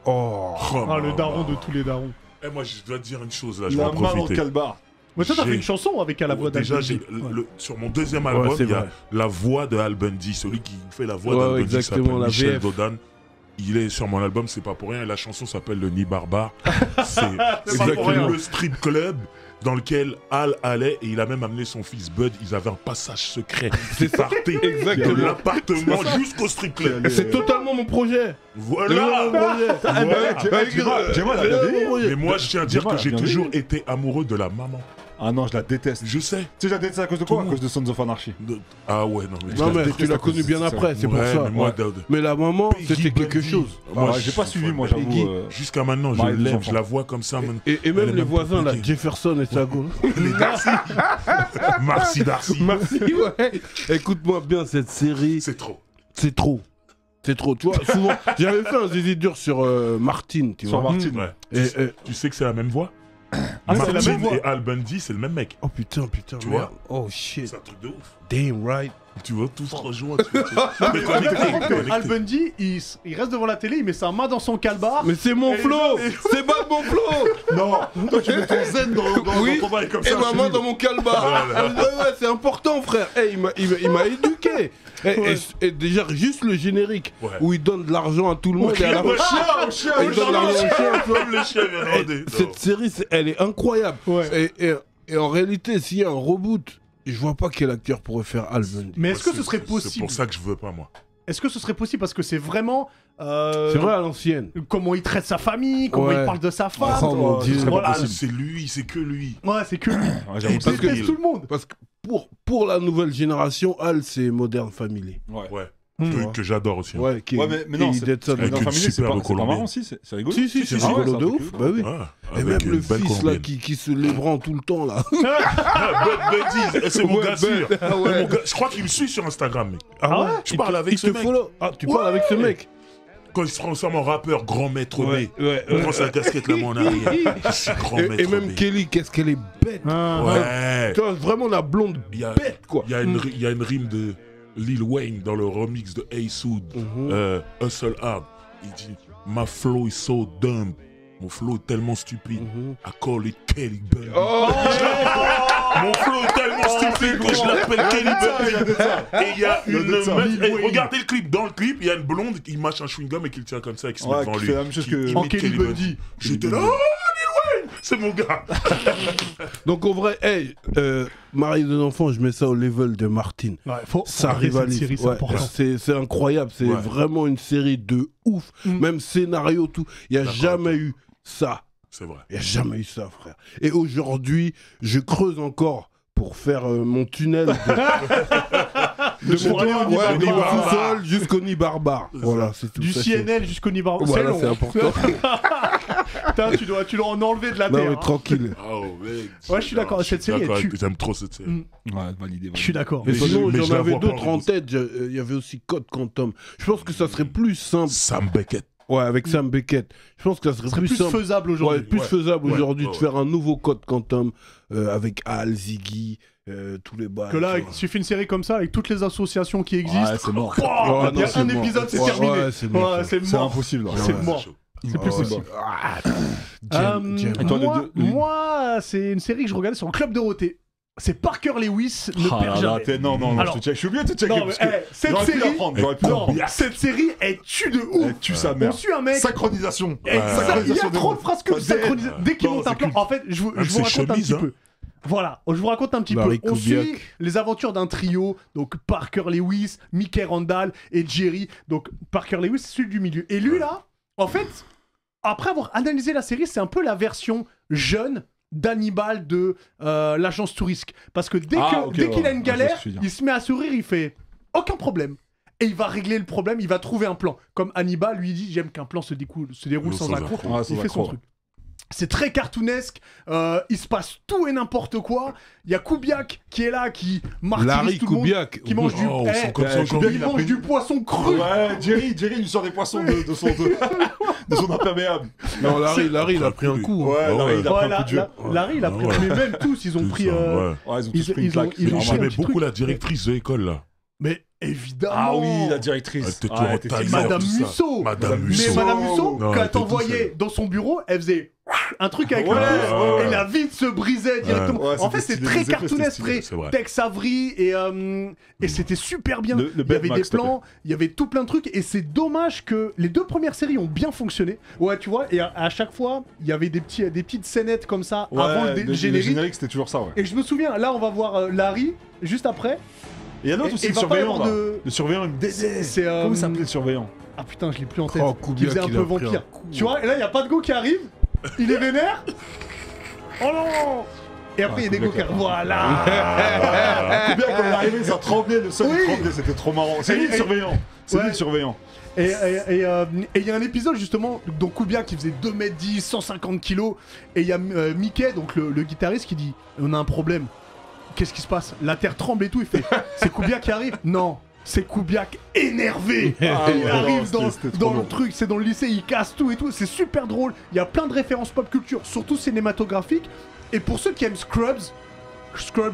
Oh... Ah, le daron de tous les darons. Eh, moi, je dois te dire une chose, là, je vais La en main dans le profiter. calbar. Mais toi, t'as J'ai- fait une chanson avec à la voix Déjà, d'Al Bundy. sur mon deuxième album, c'est il y a vrai. la voix de Al Bundy, celui qui fait la voix Ouais, d'Al ouais, Bundy, exactement, s'appelle la Michel VF. Dodan. Il est sur mon album, c'est pas pour rien. Et la chanson s'appelle Le Nid Barbare. C'est pas pour rien. le strip club dans lequel Al allait et il a même amené son fils Bud. Ils avaient un passage secret qui partait de Exactement. l'appartement jusqu'au strip club. C'est totalement mon projet. Voilà. Mais moi, je tiens à dire Dis-moi, que j'ai bien toujours vu. été amoureux de la maman. Ah non, je la déteste. Je sais. Tu sais, je la déteste à cause de quoi? Tout À le cause de Sons of Anarchy. Ah ouais, non mais. Non, mais déteste tu l'as à cause connu de bien ça. après, c'est pour Ouais, ça. mais moi, Mais la maman, Peggy c'était quelque Bundy. chose. Ah, je j'ai pas suis suivi, fan moi, de j'avoue. Peggy. Jusqu'à maintenant, je Marie des l'aime, enfants. je la vois comme ça. man. Et Elle même est les même voisins, là, compliquée. Jefferson et Sago. Les Darcy. Marcy Darcy. Merci, ouais. Écoute-moi bien, cette série, C'est trop. c'est trop. C'est trop, tu vois. Souvent, j'avais fait un zizi dur sur Martine, tu Sur vois. Martine. Ouais. Et, Tu sais que c'est la même voix Ah, c'est la Martin même voix. et Al Bundy, c'est le même mec. oh putain, Tu merde. Oh shit. C'est un truc de ouf. Damn right. Tu vois, tout se rejoint. Mais Le connecté, problème, c'est que connecté. Al Bundy, il reste devant la télé, il met sa main dans son calbar. Mais c'est mon Et- flow. C'est pas mon flow. Non, toi tu mets ton zen dans Oui. ton bail comme Et ça. ma je main suis dans mon calbar. Ouais, c'est important, frère. Hey, il m'a éduqué. Et déjà, juste le générique Ouais. où il donne de l'argent à tout le monde et à la Ouais, fin, chien, il donne de l'argent au chien, tu vois. Comme le chien vient de demander. Cette série, elle est incroyable. Ouais. Et en réalité, s'il y a un reboot, je vois pas quel acteur pourrait faire Al Bundy. Mais est-ce que ce C'est- serait C'est possible pour ça que je veux pas, moi. Est-ce que ce serait possible parce que c'est vraiment. C'est vrai à l'ancienne. Comment il traite sa famille, comment Ouais. il parle de sa femme. Oh mon ce Dieu. serait pas Voilà. possible. C'est lui, c'est que lui. Ouais, c'est que lui. Ouais, j'avoue, Il parce que- déteste tout le monde. Parce que pour la nouvelle génération, Al, c'est Modern Family. Ouais. Ouais. Hmm. Que j'adore aussi. hein. Ouais, qui Ouais, mais non, et il c'est date ça avec dedans. une Family, c'est superbe pas Colombienne. marrant aussi, c'est rigolo. Si, c'est Ah ouais, rigolo c'est de un ouf. truc Bah oui. Ouais, Et avec même une le belle fils là Colombienne. qui se lève tout le temps là. Ah, Buddy, c'est mon Ouais, gars sûr. Ben, ah ouais. C'est mon gars- Je crois qu'il me suit sur Instagram, mec. Ah ouais. Je parle avec Il ce te mec. follow. Ah, tu parles avec ce mec. Quand il se transforme en rappeur, grand maître B. ouais. On prend sa casquette là-bas en arrière. Je suis grand Et maître même B. Kelly, qu'est-ce qu'elle est bête. Ouais. Tu vois, vraiment la blonde Il y a- bête quoi. Il y a une rime de Lil Wayne dans le remix de Ace Hood, Hustle Hard. Il dit My flow is so dumb. Mon flow est tellement stupide. I call it Kelly Bundy. Oh Mon flow est tellement stupide que je l'appelle Kelly Bundy. Et il y a une meuf. Et regardez le clip. Dans le clip, il y a une blonde qui mâche un chewing-gum et qui le tient comme ça et qui se met Ouais, devant qui lui. fait la même chose Qui que- imite En Kelly Bundy. J'étais là. Oh, Lil Wayne, c'est mon gars. Donc en vrai, hey, Marie de l'enfant, je mets ça au level de Martine. Ouais, faut Ça regarder cette rivalise. série, c'est Ouais, important. c'est incroyable, c'est Ouais. vraiment une série de ouf. Même scénario, tout. Il n'y a D'accord. jamais eu ça. C'est vrai. Il n'y a jamais eu ça, frère. Et aujourd'hui, je creuse encore pour faire mon tunnel de Pour aller au Nid ouais, Barbare. du sous-sol jusqu'au nid barbare. Voilà, c'est tout. Du ça, CNL jusqu'au Nibar. Voilà, c'est long. c'est important. Putain, tu dois en enlever de la Non, terre. mais hein. tranquille. Oh, mec. Ouais, je suis d'accord, cette série, D'accord, elle tue. j'aime trop cette série. Ouais, validé. Je suis d'accord. Et sinon, mais je j'en la avais vois pas d'autres en en tête. Il y avait aussi Code Quantum. Je pense que ça serait plus simple. Sam Beckett. Ouais, avec Sam Beckett. Je pense que ça serait Ce serait plus simple. faisable Ouais, aujourd'hui. plus faisable Ouais, aujourd'hui ouais, de faire un nouveau Code Quantum avec Al, Ziggy, tous les bails. Que là, tu il vois. suffit une série comme ça avec toutes les associations qui existent. Ouais, c'est mort. Oh, Ouais, il y non, a c'est un mort. épisode, c'est Ouais, terminé. ouais, c'est mort, Ouais, ça. c'est C'est mort. impossible. C'est Ouais, mort. chaud. C'est plus possible. Jam. Moi, c'est une série que je regardais sur le Club Dorothée. c'est Parker Lewis ne Ah perd là là, jamais. non, Alors- je te check. Je suis obligé de te checker Non, mais, parce que cette j'aurais pu série, l'apprendre, j'aurais pu non, l'apprendre. cette série, elle tue de ouf. Elle tue sa On mère. suit un mec. Synchronisation. Et ça, il y a Synchronisation trop de des phrases comme mots. synchronisation. Dès qu'il Non, monte un c'est plan, culte. en fait, je vous Même raconte ses un petit chemises, hein. peu. Voilà, je vous raconte un petit Larry peu. On Kubiak. suit les aventures d'un trio, donc Parker Lewis, Mickey Randall et Jerry. Donc Parker Lewis, c'est celui du milieu. Et lui là, en fait, après avoir analysé la série, c'est un peu la version jeune d'Hannibal de l'agence Tourisque. Parce que dès Ah, ok, qu'il ouais, a une ouais, je vois galère, ce que tu veux dire. il se met à sourire, il fait aucun problème. Et il va régler le problème, il va trouver un plan. Comme Hannibal lui dit, j'aime qu'un plan se déroule sans accroc. Ouais, sans Il fait son accroc. truc. C'est très cartoonesque, il se passe tout et n'importe quoi. Il y a Kubiak qui est là, qui martyrise Larry tout le monde, Kubiak. qui mange du, Oh, eh, c'est comme ça Kubiak, aujourd'hui. il il a mange pris du poisson cru. Ouais, Jerry lui sort des poissons de son imperméable. Non, Larry, il a pris un coup. hein. Ouais, Larry, il a pris un coup de jeu. Larry, il a pris. Ouais. Mais même tous, ils ont Tout pris. ça, ouais. Ouais, ils ont Ils- tous pris une ils ont- claque. ils c'est ont- normal. un J'aimais petit beaucoup truc. la directrice de l'école là. Mais évidemment. Ah oui, la directrice. Elle était Ah, elle était taillante, Madame tout ça. Musso. Madame Mais Musso. Madame Musso, Non, quand elle elle était t'envoyait douce, dans son bureau, elle faisait un truc avec Ouais, le pouce ouais. et la vitre se brisait directement. Ouais, En fait, c'était c'est stylé, très les effets, cartoonesque, c'était stylé, c'est vrai. Tex Avery et c'était super bien. Le Il y Ben avait Max, des s'il te plans, il y avait tout plein de trucs et c'est dommage que les deux premières séries ont bien fonctionné. Ouais, tu vois, et à chaque fois, il y avait des petites scénettes comme ça Ouais, avant le le générique. c'était toujours ça, ouais. Et je me souviens, là, on va voir Larry juste après. Et il y a l'autre Et- aussi, et le il va pas y surveillant, avoir là. de- Le surveillant, il me dédait. C'est, Comment il s'appelait le surveillant? Ah putain, je l'ai plus en tête. Oh, Qui Kubiak, faisait un il peu a pris vampire. un coup. Tu vois, et là, il y a pas de go qui arrive. Il est vénère. Oh non. Et après, il y a des go qui arrivent. Voilà. Kubiak, quand il est arrivé, ça tremblait, le sol Oui. il tremblait, c'était trop marrant. C'est lui le Et- surveillant. C'est Ouais. lui le surveillant. Et il y a un épisode justement, donc Kubiak qui faisait 2m10, 150 kilos, et il y a Mickey, donc le guitariste, qui dit on a un problème. Qu'est-ce qui se passe? La terre tremble et tout. Il fait c'est Kubiak qui arrive? Non, c'est Kubiak énervé. Ah Et il ouais, arrive non, dans, c'était trop dans le long. truc, c'est dans le lycée, il casse tout et tout. C'est super drôle. Il y a plein de références pop culture, surtout cinématographiques. Et pour ceux qui aiment Scrubs,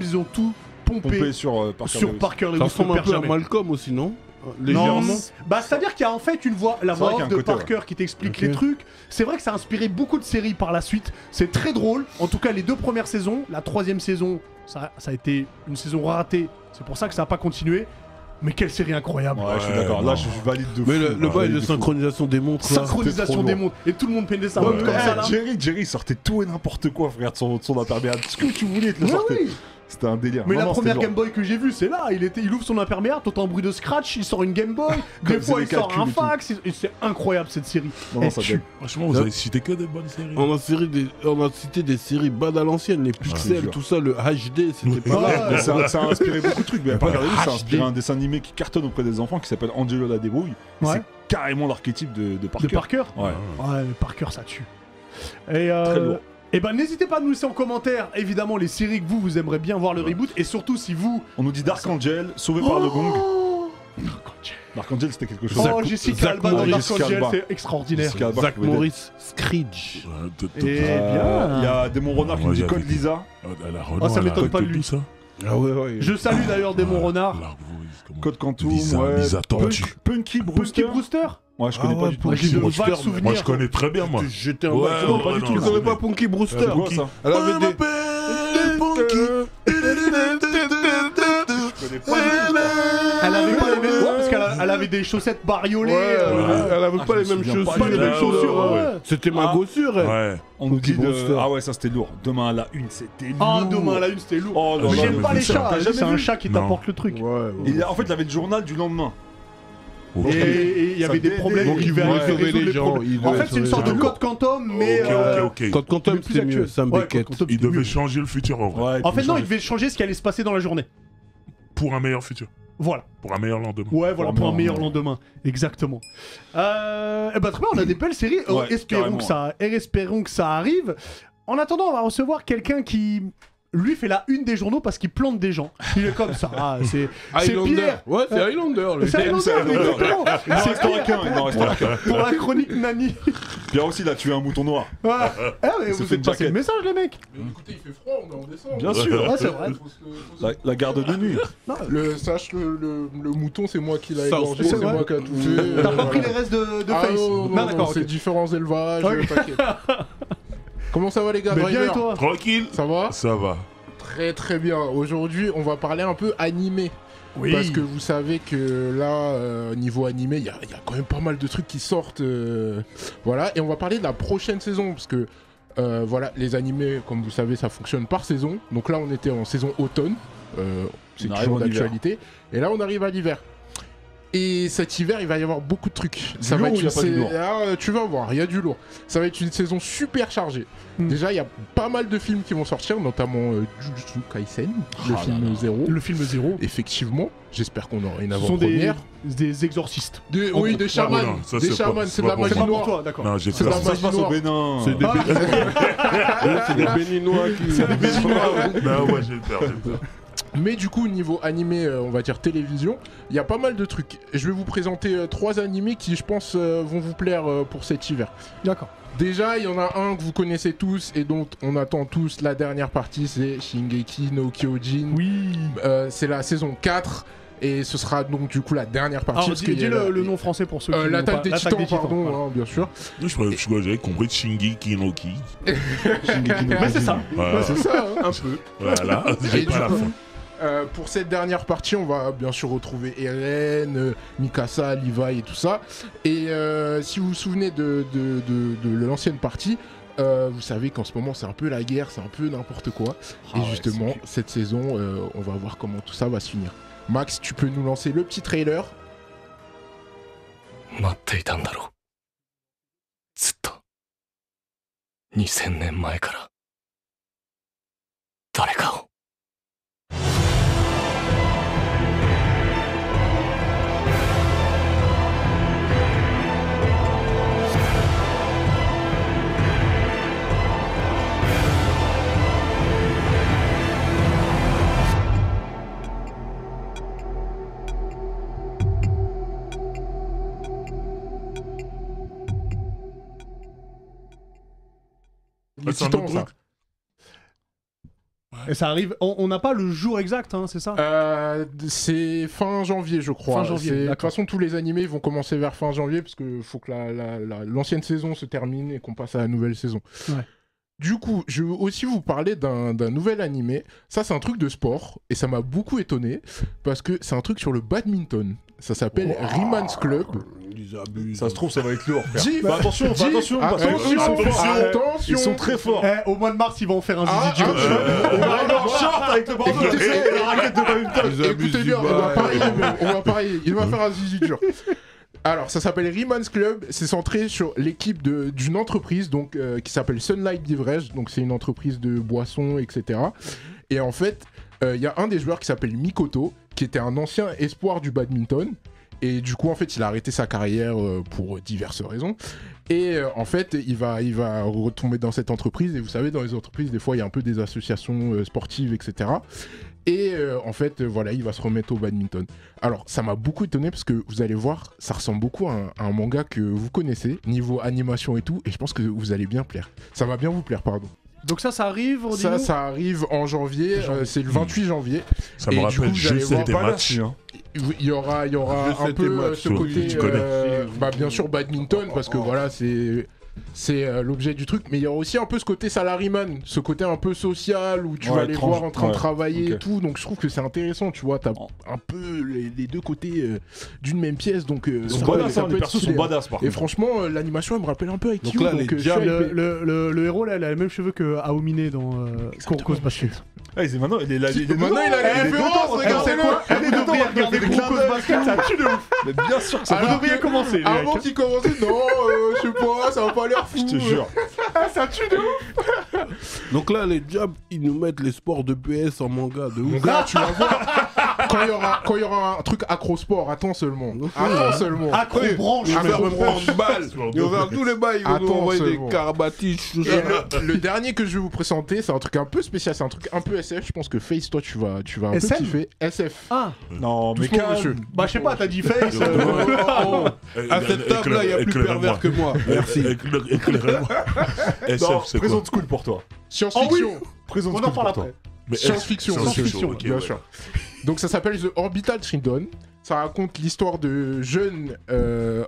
ils ont tout pompé Pompé sur Parker sur Lewis. Parker Lewis. Ça on ressemble un perd peu à jamais. Malcolm aussi, non? Non, Légèrement. bah c'est-à-dire qu'il y a en fait une voix, la C'est voix vrai qu'il y a off un de côté, Parker qui t'explique Ok. les trucs. C'est vrai que ça a inspiré beaucoup de séries par la suite. C'est très drôle. En tout cas, les deux premières saisons, la troisième saison, ça a été une saison ratée. C'est pour ça que ça n'a pas continué. Mais quelle série incroyable. Ouais, je suis Ouais, d'accord. non. Là, je valide de fou. Mais le Ouais, bail valide de fou. synchronisation des montres là. Synchronisation c'était des trop montres. Et tout le monde peinait sa Ouais, montre comme ça là. Jerry sortait tout et n'importe quoi, frère, de son imperméable. Ce que tu voulais, il te le Ouais, sortait. oui. C'était un délire. Mais Non, la non, première c'était Game Boy que j'ai vue, c'est là. Il ouvre son imperméable, t'entends un bruit de scratch, il sort une Game Boy. Des Comme fois, c'est il des sort calculs un et tout. fax. Et c'est incroyable cette série. Non, non, Elle ça tue. date. Franchement, vous avez cité que des bonnes séries. On a cité des séries bad à l'ancienne, les pixels, jure. tout ça, le HD, c'était pas Ouais. là. Mais ça a inspiré beaucoup de trucs. Mais pas Parker le Lewis, ça a HD. inspiré un dessin animé qui cartonne auprès des enfants qui s'appelle Angelo la débrouille. Et Ouais. C'est carrément l'archétype de Parker. De Parker. Ouais. Ouais, mais Parker, ça tue. Et Très lourd. et ben n'hésitez pas à nous laisser en commentaire, évidemment, les séries que vous aimeriez bien voir le reboot. Et surtout, si vous... On nous dit Dark Angel, sauvé par le gong. Oh, Dark Angel. Dark Angel, c'était quelque chose. Oh, Jessica Zach Alba dans Morris, Dark Jessica Angel, Alba. c'est extraordinaire. Jessica Alba, Zach qui vedette. Morris, Screech. Et bien. Il y a Démon Renard qui Ouais, nous dit j'avais Code dit. Lisa. Oh, ça m'étonne pas de lui. Tout ça. Ah ouais. Je salue d'ailleurs Démon Renard. Code Quantum. Lisa, ouais. Lisa Tortue. Punky Punky Brewster. Brewster. Ouais, je connais Ah pas ouais, du tout. Punky J'ai de Brewster, vagues souvenirs. Moi, je connais très bien, moi. J'étais un Ouais, bac. ouais, Pas du non, tout. Tu non, connais non. pas Punky Brewster? C'est quoi ça? Elle avait des... Je connais pas du tout. Elle avait pas les mêmes. Ouais, parce qu'elle avait des chaussettes bariolées. Elle avait pas les mêmes souviens chaussures. pas les mêmes Ouais, chaussures. ouais, ouais. C'était ma Ah. gossure, elle. Ouais. On nous dit Punky de... Brewster. Ah ouais, ça c'était lourd. Demain à la une, c'était lourd. Ah, demain à la une, c'était lourd. Oh là Mais là, j'aime mais pas les ça, chats. t'as jamais C'est un vu chat qui Non. t'apporte le truc. En fait, il avait le journal du lendemain. Et il y Ça avait des dédait. problèmes. Donc, il il devait voulait résoudre sauver les les gens, problèmes. il En devait fait, c'est une sauver sorte les de gens. code quantum, mais. Ok. Quand Quantum, mais plus c'était mieux. actuel. Sam Ouais, Beckett. Code Quantum, Il c'était devait mieux. changer le futur en vrai. Ouais, En fait, non, il devait devait changer ce qui allait se passer dans la journée. Pour un meilleur futur. Voilà. Pour un meilleur lendemain. Ouais, voilà, Pour pour un un meilleur meilleur lendemain. Exactement. Eh ben, très bien, on a des belles séries. Ouais, espérons que ça arrive. En attendant, on va recevoir quelqu'un qui. Lui fait la une des journaux parce qu'il plante des gens. Il est comme ça. Ah, c'est Highlander. Pierre. Ouais, c'est Highlander. le C'est gars. Highlander, exactement. Il n'en C'est restera Pierre. qu'un, il n'en restera qu'un. Pour la chronique Nani. Pierre aussi, il a tué un mouton noir. Ouais. Ah, mais Il se vous fait êtes une passé le jaquette. message, les mecs. Écoutez, il fait froid, on est en décembre. Bien sûr. Ouais, c'est vrai. La garde de nuit. Sache le mouton, c'est moi qui l'ai Ça, égorgé, c'est c'est vrai. moi qui a tout fait. T'as pas pris les restes de Ah Face. non, Non, d'accord, c'est ok. différents élevages, Ok. t'inquiète. Comment ça va les gars, Mais bien et Driver? toi? Tranquille. Ça va? Ça va. Très très bien. Aujourd'hui, on va parler un peu animé. Oui. Parce que vous savez que là, niveau animé, il y a quand même pas mal de trucs qui sortent. Voilà, et on va parler de la prochaine saison. Parce que voilà, les animés, comme vous savez, ça fonctionne par saison. Donc là, on était en saison automne. C'est On arrive toujours en hiver. d'actualité. Et là, on arrive à l'hiver. Et cet hiver, il va y avoir beaucoup de trucs. Du lourd ou il y a pas du lourd Tu vas voir, il y a du lourd. Ça va être une saison super chargée. Déjà, il y a pas mal de films qui vont sortir, notamment Jujutsu Kaisen, le film 0. Le film 0. Effectivement, j'espère qu'on aura une Ce sont avant-première. des exorcistes. Oui, des chamans. Voilà, ça, Des c'est chamans, pas- c'est c'est de la pas magie C'est pas pour noire. toi, d'accord. Non, j'ai C'est fait la ça. Ça se passe au Bénin. C'est des Béninois qui. Non, ouais, j'ai peur. Mais du coup, niveau animé, on va dire télévision, il y a pas mal de trucs. Je vais vous présenter 3 animés qui, je pense, vont vous plaire pour cet hiver. D'accord. Déjà, il y en a un que vous connaissez tous et dont on attend tous la dernière partie, c'est Shingeki no Kyojin. Oui. C'est la saison 4 et ce sera donc du coup la dernière partie. Alors, dis le nom français pour ceux qui L'attaque n'ont des pas- Titans, pardon, voilà. hein, bien sûr. J'avais compris Shingeki no Ki. Mais c'est ça. Voilà. Ouais, c'est ça, hein. Un peu. Voilà, Et j'ai pas la du coup, fin. pour cette dernière partie, on va bien sûr retrouver Eren, Mikasa, Levi et tout ça. Et si vous vous souvenez de l'ancienne partie, vous savez qu'en ce moment c'est un peu la guerre, c'est un peu n'importe quoi. Ah Et ouais, justement, cette saison, on va voir comment tout ça va se finir. Max, tu peux nous lancer le petit trailer? 待っていたんだろう。ずっと。2000年前から。誰かを。Les C'est un Titans, autre ça. truc. Et ça arrive. On n'a pas le jour exact, hein, c'est ça? C'est fin janvier, je crois. Fin janvier, De toute d'accord. façon, tous les animés vont commencer vers fin janvier parce qu'il faut que l'ancienne saison se termine et qu'on passe à la nouvelle saison. Ouais. Du coup, je veux aussi vous parler d'un nouvel animé. Ça, c'est un truc de sport et ça m'a beaucoup étonné parce que c'est un truc sur le badminton. Ça s'appelle Rieman's Club. Ils abusent. Ça se trouve, ça va être lourd, frère. Dis- Bah, attention, dis- attention, parce que attention, eux, ils sont forts. attention. Ils sont très forts. Au mois de mars, ils vont faire un zizi dur. On va aller en short avec le bordel Écoutez ça. et la raquette de badminton. Ils abusent Écoutez du bien, on va bail. parier, même. On va parier. Il va faire un zizi dur. Alors, ça s'appelle Rieman's Club. C'est centré sur l'équipe d'une entreprise donc, qui s'appelle Sunlight Beverage. Donc, c'est une entreprise de boissons, etc. Et en fait, il y a un des joueurs qui s'appelle Mikoto, qui était un ancien espoir du badminton. Et du coup, en fait, il a arrêté sa carrière pour diverses raisons. Et en fait, il va retomber dans cette entreprise. Et vous savez, dans les entreprises, des fois, il y a un peu des associations sportives, etc. Et en fait, voilà, il va se remettre au badminton. Alors, ça m'a beaucoup étonné parce que vous allez voir, ça ressemble beaucoup à un manga que vous connaissez, niveau animation et tout. Et je pense que vous allez bien plaire. Ça va bien vous plaire, pardon. Donc ça arrive, on dit nous Ça arrive en janvier. C'est le 28 janvier. Ça Et me du rappelle coup, vous allez je voir sais des Pas là, matchs. si, hein. Il y aura Je un sais peu tes matchs, ce toi, côté, tu connais. bah, bien sûr badminton parce que voilà c'est l'objet du truc, mais il y aura aussi un peu ce côté salaryman, ce côté un peu social où tu Ouais, vas les voir en train de ouais, travailler et ok. tout, donc je trouve que c'est intéressant, tu vois, t'as un peu les deux côtés d'une même pièce, donc Ils sont ouais, badass, ça hein, peut les être persos stylé, sont hein. badass par Et contre. franchement, l'animation elle me rappelle un peu avec Donc You, là, donc les je suis diables, hypé. le héros là, il a les mêmes cheveux que Aomine dans Kurokos Basket. Ah, maintenant, il est là. Maintenant, il a les références, regardez quoi. Vous devriez regarder Kurokos Basket, ça tue de ouf. Mais bien sûr que ça Vous Alors devriez que- commencer, les Avant mecs. qu'il commence, non, je sais pas, ça va pas l'air fou. Je te jure. Ça tue de ouf. Donc là, les diables, ils nous mettent les sports de PS en manga de Mon ouf. gars, tu vas voir. Quand il y aura un truc accro-sport, attends seulement. Attends seulement. Accro-branche. Ils vont faire Accro- prendre une balle. Ils vont faire tous les bails. Ils vont nous Attends envoyer des seulement. carbatiches. tout Et ça. le dernier que je vais vous présenter, c'est un truc un peu spécial, c'est un truc un peu SF. Je pense que Face, toi, tu vas un peu SM? kiffer. SF. Ah, Non, mais Doucement, calme. monsieur. bah je sais pas, t'as dit face. À cette table-là, il n'y a plus pervers que moi. Merci. Éclairez-moi. Non, SF, c'est quoi? Présente School pour toi. Science-fiction. Présente On en School parle pour toi. après. Mais Science-fiction. Science-fiction, ok, Bien ouais. sûr. Donc ça s'appelle The Orbital Triton. Ça raconte l'histoire de jeunes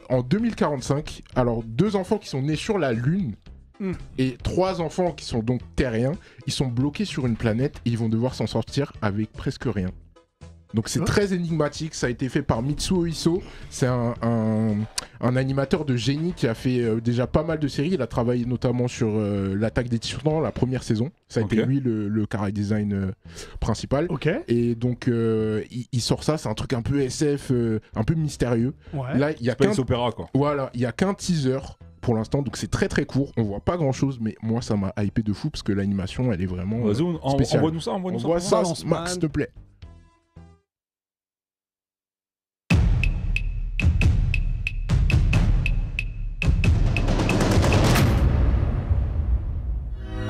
en 2045. Alors, deux enfants qui sont nés sur la Lune. Et 3 enfants qui sont donc terriens, ils sont bloqués sur une planète et ils vont devoir s'en sortir avec presque rien. Donc c'est très énigmatique, ça a été fait par Mitsuo Iso, c'est un animateur de génie qui a fait déjà pas mal de séries, il a travaillé notamment sur l'Attaque des Titans, la première saison, ça a été lui le chara design principal, et donc il sort ça, c'est un truc un peu SF, un peu mystérieux. Là, il y a Space opéra quoi. Voilà, il y a qu'un teaser pour l'instant, donc c'est très très court, on voit pas grand chose, mais moi ça m'a hypé de fou parce que l'animation elle est vraiment spéciale. Envoie-nous ça, envoie ça, Max, s'il te plaît.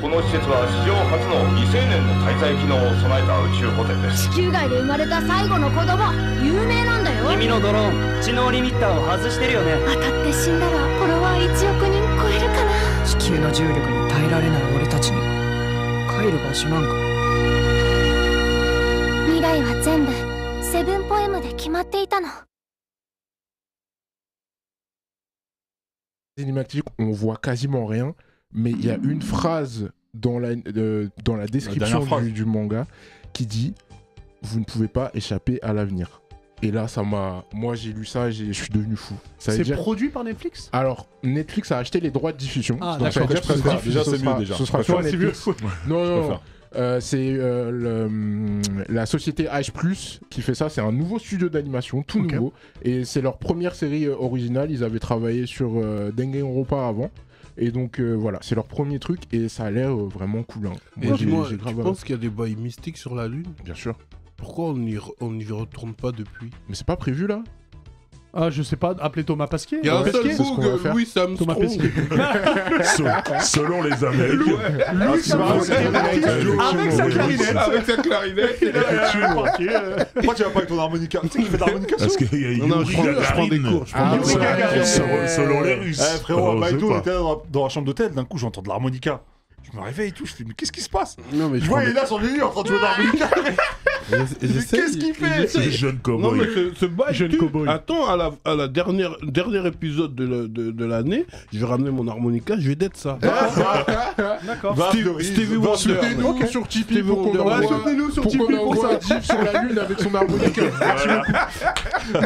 この施設は史上初の未成年の滞在機能を備えた宇宙ホテルです。地球外で生まれた最後の子供、有名なんだよ。君のドローン、知能リミッターを外してるよね。当たって死んだらフォロワー1億人超えるかな。地球の重力に耐えられない俺たちに帰る場所なんか。未来は全部セブンポエムで決まっていたの。Cinématique, on voit quasiment rien, mais il y a une phrase dans la description du manga qui dit « Vous ne pouvez pas échapper à l'avenir ». Et là, ça m'a... Moi, j'ai lu ça et je suis devenu fou. C'est produit par Netflix ? Alors, Netflix a acheté les droits de diffusion. Ah, donc d'accord. Déjà, c'est mieux, déjà. Ce sera sur Netflix. Non. C'est la société H+, qui fait ça. C'est un nouveau studio d'animation, tout nouveau. Et c'est leur première série originale. Ils avaient travaillé sur Danganronpa avant. Et donc voilà, c'est leur premier truc et ça a l'air vraiment cool. Et dis-moi, tu penses qu'il y a des bails mystiques sur la Lune ? Bien sûr. Pourquoi on n'y retourne pas depuis ? Mais c'est pas prévu là ? Ah, je sais pas, appelez Thomas Pasquier. Il y a un seul bug, Louis Armstrong. Thomas Pesquet. Selon les Américains. Avec sa clarinette. Avec sa clarinette. Pourquoi tu vas pas avec ton harmonica ? Tu sais qu'il fait de l'harmonica ? Parce qu'il y a je prends des cours. Selon les Russes. Frérot, à Maïdo, on était dans la chambre d'hôtel, d'un coup j'entends de l'harmonica. Je me réveille et tout, je fais mais qu'est-ce qui se passe ? Je vois il est là sur le lit en train de jouer de l'harmonica. Qu'est-ce qu'il fait ? C'est jeune cowboy. Non mais ce bail, jeune cowboy. Attends à la dernier épisode de l'année, je vais ramener mon harmonica, je vais d'être ça. D'accord. Stevie Wonder. Soutenez-nous sur Tipeee pour qu'on envoie Jeep sur la Lune avec son harmonica.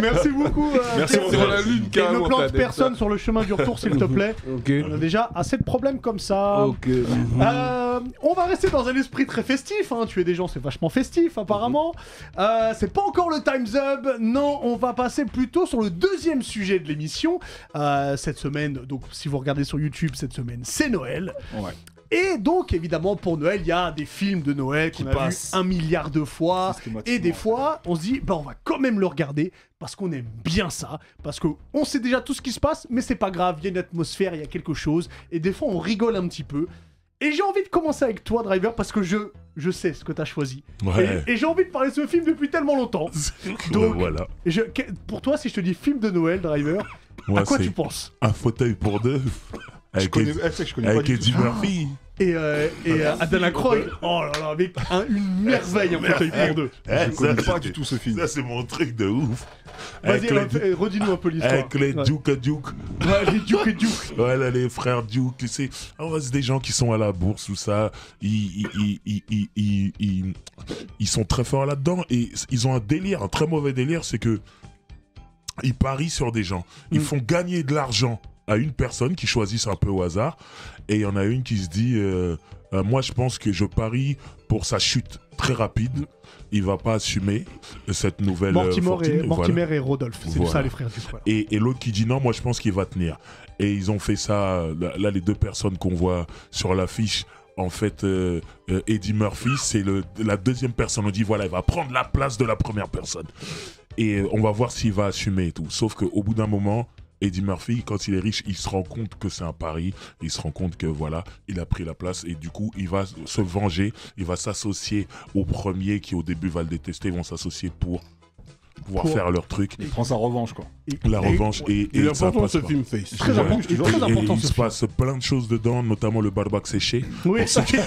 Merci beaucoup. Merci sur la Lune Et ne carrément. plante personne sur le chemin du retour s'il te plaît. On a déjà assez de problèmes comme ça. On va rester dans un esprit très festif, hein. Tuer des gens c'est vachement festif apparemment. C'est pas encore le Time's Up, non, on va passer plutôt sur le deuxième sujet de l'émission. Cette semaine, donc si vous regardez sur YouTube, cette semaine c'est Noël. Ouais. Et donc évidemment pour Noël, il y a des films de Noël qu'on a vu 1 milliard de fois. Et des fois, on se dit, bah on va quand même le regarder parce qu'on aime bien ça, parce qu'on sait déjà tout ce qui se passe, mais c'est pas grave, il y a une atmosphère, il y a quelque chose. Et des fois, on rigole un petit peu. Et j'ai envie de commencer avec toi, Driver, parce que je sais ce que t'as choisi. Ouais. Et j'ai envie de parler de ce film depuis tellement longtemps. Donc, voilà. Pour toi, si je te dis film de Noël, Driver, à quoi tu penses ? Un fauteuil pour deux. Avec Eddie Murphy. Et Adam Aykroyd, oh là là, avec une merveille, un fauteuil pour deux. Je connais pas du tout ce film. Ça, c'est mon truc de ouf. Vas-y, redis-nous un peu l'histoire. Avec les Duke. Ouais, les Duke. Ouais, là, les frères Duke, tu sais. C'est des gens qui sont à la bourse, tout ça. Ils sont très forts là-dedans et ils ont un délire, un très mauvais délire, c'est que ils parient sur des gens. Ils font gagner de l'argent à une personne qui choisissent un peu au hasard. Et il y en a une qui se dit moi je pense que je parie pour sa chute très rapide. Il va pas assumer cette nouvelle Mortimer et Rodolphe, c'est ça les frères Duke. Voilà. Et l'autre qui dit non, moi je pense qu'il va tenir. Et ils ont fait ça, là les deux personnes qu'on voit sur l'affiche, en fait Eddie Murphy, c'est la deuxième personne. On dit voilà, il va prendre la place de la première personne. Et on va voir s'il va assumer et tout. Sauf qu'au bout d'un moment, Eddie Murphy, quand il est riche, il se rend compte que c'est un pari. Il se rend compte que voilà, il a pris la place et du coup, il va se venger. Il va s'associer au premier qui au début va le détester. Ils vont s'associer pour pouvoir faire leur truc. Il prend sa revanche, quoi. La revanche et Il est ça important passe, ce quoi. film Face. Très important, Et il ce se film. passe plein de choses dedans, notamment le barbac séché. Oui, Pour ceux qui-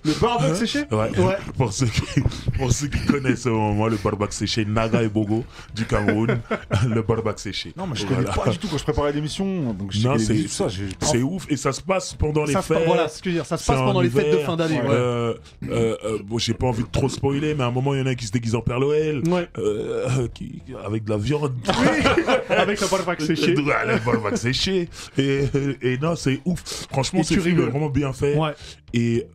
le barbac séché. Ouais. Ouais. Pour ceux qui connaissent moi le barbac séché, Naga et Bogo du Cameroun, le barbac séché. Non, mais je connais pas du tout quand je préparais l'émission. Donc je sais Non, qu'il y a c'est tout ça. c'est ouf et ça se passe pendant les fêtes. Voilà, ce que je veux dire, ça se C'est passe en pendant les fêtes de hiver. fin d'année. Bon, j'ai pas envie de trop spoiler, mais à un moment il y en a qui se déguisent en Père Noël, Ouais. avec de la viande. Avec le barbac séché. Ouais, le barbac séché. Et non, c'est ouf. Franchement, Et ce tu film est rigoles. vraiment bien fait. Ouais. Et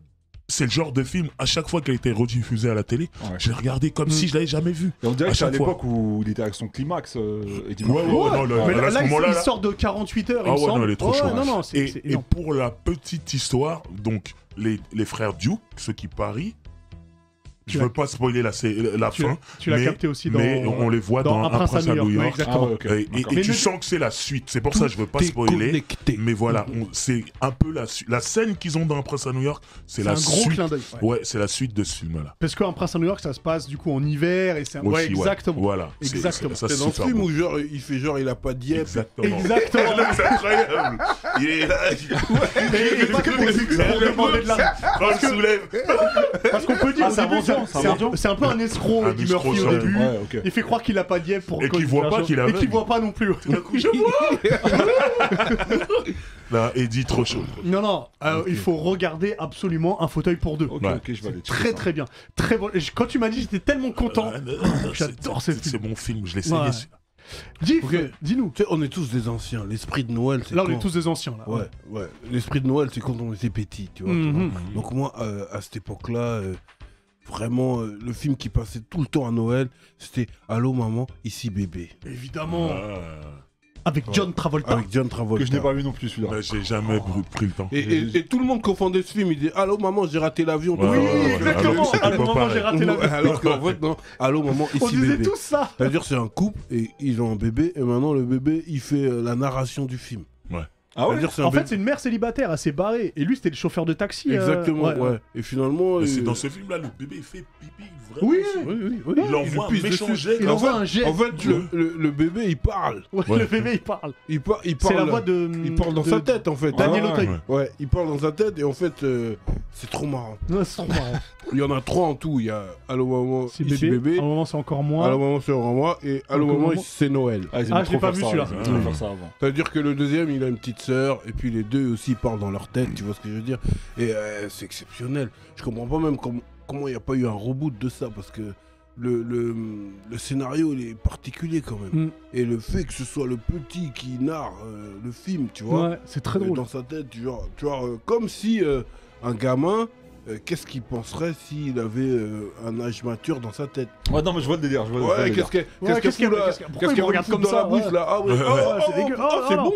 c'est le genre de film, à chaque fois qu'il a été rediffusé à la télé, je l'ai regardé comme si je l'avais jamais vu. Et on dirait À que c'est à chaque fois. l'époque où il était avec son climax. Eddie Ouais, Murphy. non, Mais à là, ce moment-là, il sort de 48 heures, il Ah me ouais, semble. non, elle est trop Ouais, chaude. non, non, c'est Et énorme. pour la petite histoire, donc les frères Duke, ceux qui parient, je veux pas spoiler la fin, tu l'as capté aussi dans- mais on les voit dans Un Prince à New York. exactement. Ah ouais, ok. Et D'accord. et Mais tu sens que c'est la suite. C'est pour ça que je veux pas T'es spoiler. connecté. Mais voilà, c'est un peu la scène qu'ils ont dans Un Prince à New York, c'est C'est la un gros suite. clin d'œil. Ouais, c'est la suite de ce film-là. Parce qu'un Prince à New York, ça se passe du coup en hiver et c'est un... Ouais, Aussi, exactement. Voilà. Exactement. Ça, C'est dans ce super film bon. où genre il fait genre il a pas de yep. Exactement. Exactement. C'est incroyable. Il est là. Et pas que pour demander de l'argent. On le soulève. Parce qu'on peut dire, Ah, au c'est un début, mendiant, c'est un peu un escroc, Un Eddie escroc, Murphy, au ça. début. Ouais, ok. Il fait croire qu'il a pas de yep pour... Et qu'il voit pas qu'il est Et aveugle. qu'il voit pas non plus. Là, Eddie, trop chaud. Non, il faut regarder absolument Un fauteuil pour deux. Ok, Ouais. ok, je vais aller checker Très ça. très bien. Très bon. Et quand tu m'as dit, j'étais tellement content. J'adore ce C'est film. mon film, je l'ai essayé. Ouais. Diff, Ok. dis-nous. Tu sais, on est tous des anciens. L'esprit de Noël, c'est Là, on quand est tous des anciens. Là. Ouais, ouais. L'esprit de Noël, c'est quand on était petit, tu vois. Mhm. Donc moi, à cette époque-là, vraiment, le film qui passait tout le temps à Noël, c'était Allô maman, ici bébé. Évidemment. Ah. Avec John Travolta. Avec John Travolta. Que je n'ai pas vu non plus celui-là. Mais j'ai jamais pris le temps. Et tout le monde confondait ce film. Il disait Allô maman, j'ai raté l'avion. Ouais, Oui, ouais, exactement. alors, c'était Allô, pas maman, pareil. j'ai raté la... Alors qu'en fait, non. Allô maman, On ici disait bébé. tous ça. C'est-à-dire c'est un couple et ils ont un bébé et maintenant le bébé il fait la narration du film. Ah ouais. C'est-à-dire, c'est un En fait, bébé- c'est une mère célibataire assez barrée. Et lui, c'était le chauffeur de taxi. Exactement, ouais. Et finalement. Mais c'est dans ce film-là, le bébé il fait pipi. Vraiment. Oui, oui. Il envoie un pisse méchant dessus. jet. Il En envoie fait, un jet. En fait, le bébé il parle. Ouais, Ouais. Le bébé, il parle. Il parle. C'est la voix de... Il parle dans sa tête en fait. Daniel Ouais, Auteuil. ouais. Ouais, il parle dans sa tête et en fait c'est trop marrant. Ouais, c'est trop marrant. Il y en a 3 en tout. Il y a Allô maman, C'est ici bébé. bébé. À un moment, c'est encore moins. Allô maman, c'est moi. Et Allô Encore maman, maman. c'est Noël. Ah, ils Ah, aiment je l'ai trop pas faire vu, ça, celui-là. ils aiment trop faire ça avant. C'est-à-dire que le deuxième, il a une petite sœur, et puis les deux aussi parlent dans leur tête, tu vois ce que je veux dire. Et c'est exceptionnel. Je comprends pas même comment il n'y a pas eu un reboot de ça, parce que le scénario, il est particulier quand même. Mm. Et le fait que ce soit le petit qui narre le film, tu vois, Ouais, c'est très drôle. dans sa tête, tu vois, comme si un gamin, qu'est-ce qu'il penserait s'il avait un âge mature dans sa tête. Ouais, non, mais je vois le délire. Je vois le Ouais, délire. qu'est-ce qu'il pourquoi il me regarde comme dans la ça, bouche ouais. là? Ah ouais, c'est dégueu. oh, Oh, c'est non. bon.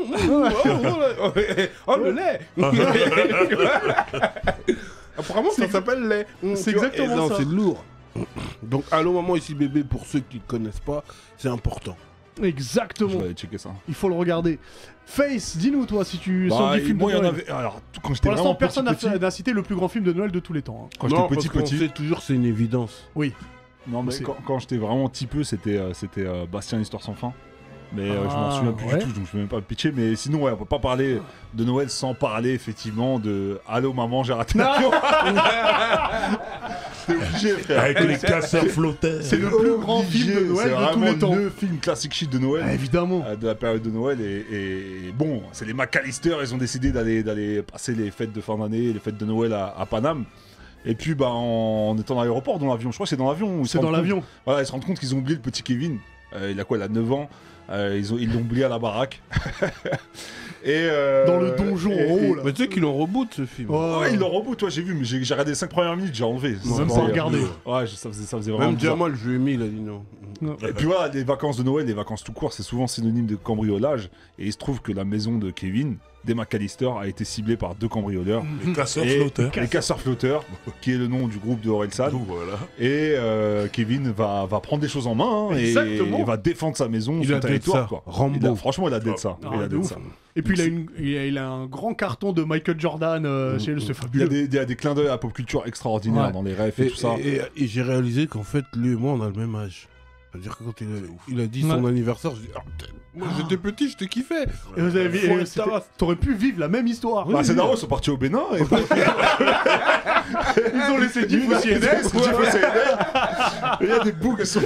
Oh, le lait. Apparemment, ça s'appelle lait. C'est Tu vois, exactement et non, ça. c'est lourd. Donc, Allô maman, ici bébé, pour ceux qui ne connaissent pas, c'est important. Je Exactement. vais aller checker ça. Il faut le regarder. Face, dis-nous toi si tu Bah, sur des films moi, de il y en Noël. avait. Alors, quand j'étais Pour l'instant, vraiment personne petit, n'a cité le plus grand film de Noël de tous les temps. hein. quand Non, j'étais parce qu'on petit, sait toujours c'est une évidence. Oui. non, mais C'est- quand j'étais vraiment petit peu, c'était Bastien l'histoire sans fin. Mais je Ah, m'en souviens plus ouais. du tout, donc je vais même pas le pitcher. Mais sinon, ouais, on peut pas parler de Noël sans parler effectivement de Allô maman, j'ai raté l'avion. C'est obligé, frère. Avec les casseurs flotteurs. C'est le plus grand film de Noël de tous les temps. C'est le film classique shit de Noël. Ah, évidemment. De la période de Noël et bon, c'est les McAllister, ils ont décidé d'aller passer les fêtes de fin d'année, les fêtes de Noël à Paname. Et puis bah en étant dans l'aéroport, dans l'avion, je crois que c'est dans l'avion. où ils se C'est dans rendent compte- l'avion. Voilà, ils se rendent compte qu'ils ont oublié le petit Kevin. Il a quoi, il a 9 ans. Ils l'ont oublié à la baraque. Et Dans le donjon en haut là. Mais tu sais qu'ils l'ont reboot ce film. Ouais, ils l'ont reboot, toi j'ai vu, mais j'ai regardé les 5 premières minutes, j'ai enlevé. Non, même C'est- pas regardé. Ouais, ça faisait vraiment Même bizarre. Jamal, je lui ai mis, il a dit non. Et puis voilà, les vacances de Noël, les vacances tout court, c'est souvent synonyme de cambriolage. Et il se trouve que la maison de Kevin, des McAllister, a été ciblée par 2 cambrioleurs. Les casseurs Et- flotteurs. Les casseurs flotteurs, qui est le nom du groupe de Orelsan. Voilà. Et Kevin va prendre des choses en main hein, Exactement. et va défendre sa maison, Il son a d'être territoire. ça. Quoi. Rambo. Franchement, il a d'être ça. Ah, Il a de d'être ouf. ça. Et puis il a un grand carton de Michael Jordan chez lui, c'est Il y, fabuleux. il y a des clins d'œil à pop culture extraordinaires Ouais. dans les refs et tout ça. Et j'ai réalisé qu'en fait, lui et moi, on a le même âge. C'est-à-dire que quand il a dit son anniversaire, je dis moi j'étais petit, je te kiffais. Et vous avez vu, t'aurais pu vivre la même histoire. Bah, c'est Naro, ils sont partis au Bénin et ils ont laissé Diff aussi aider. Il y a des boucs qui sont.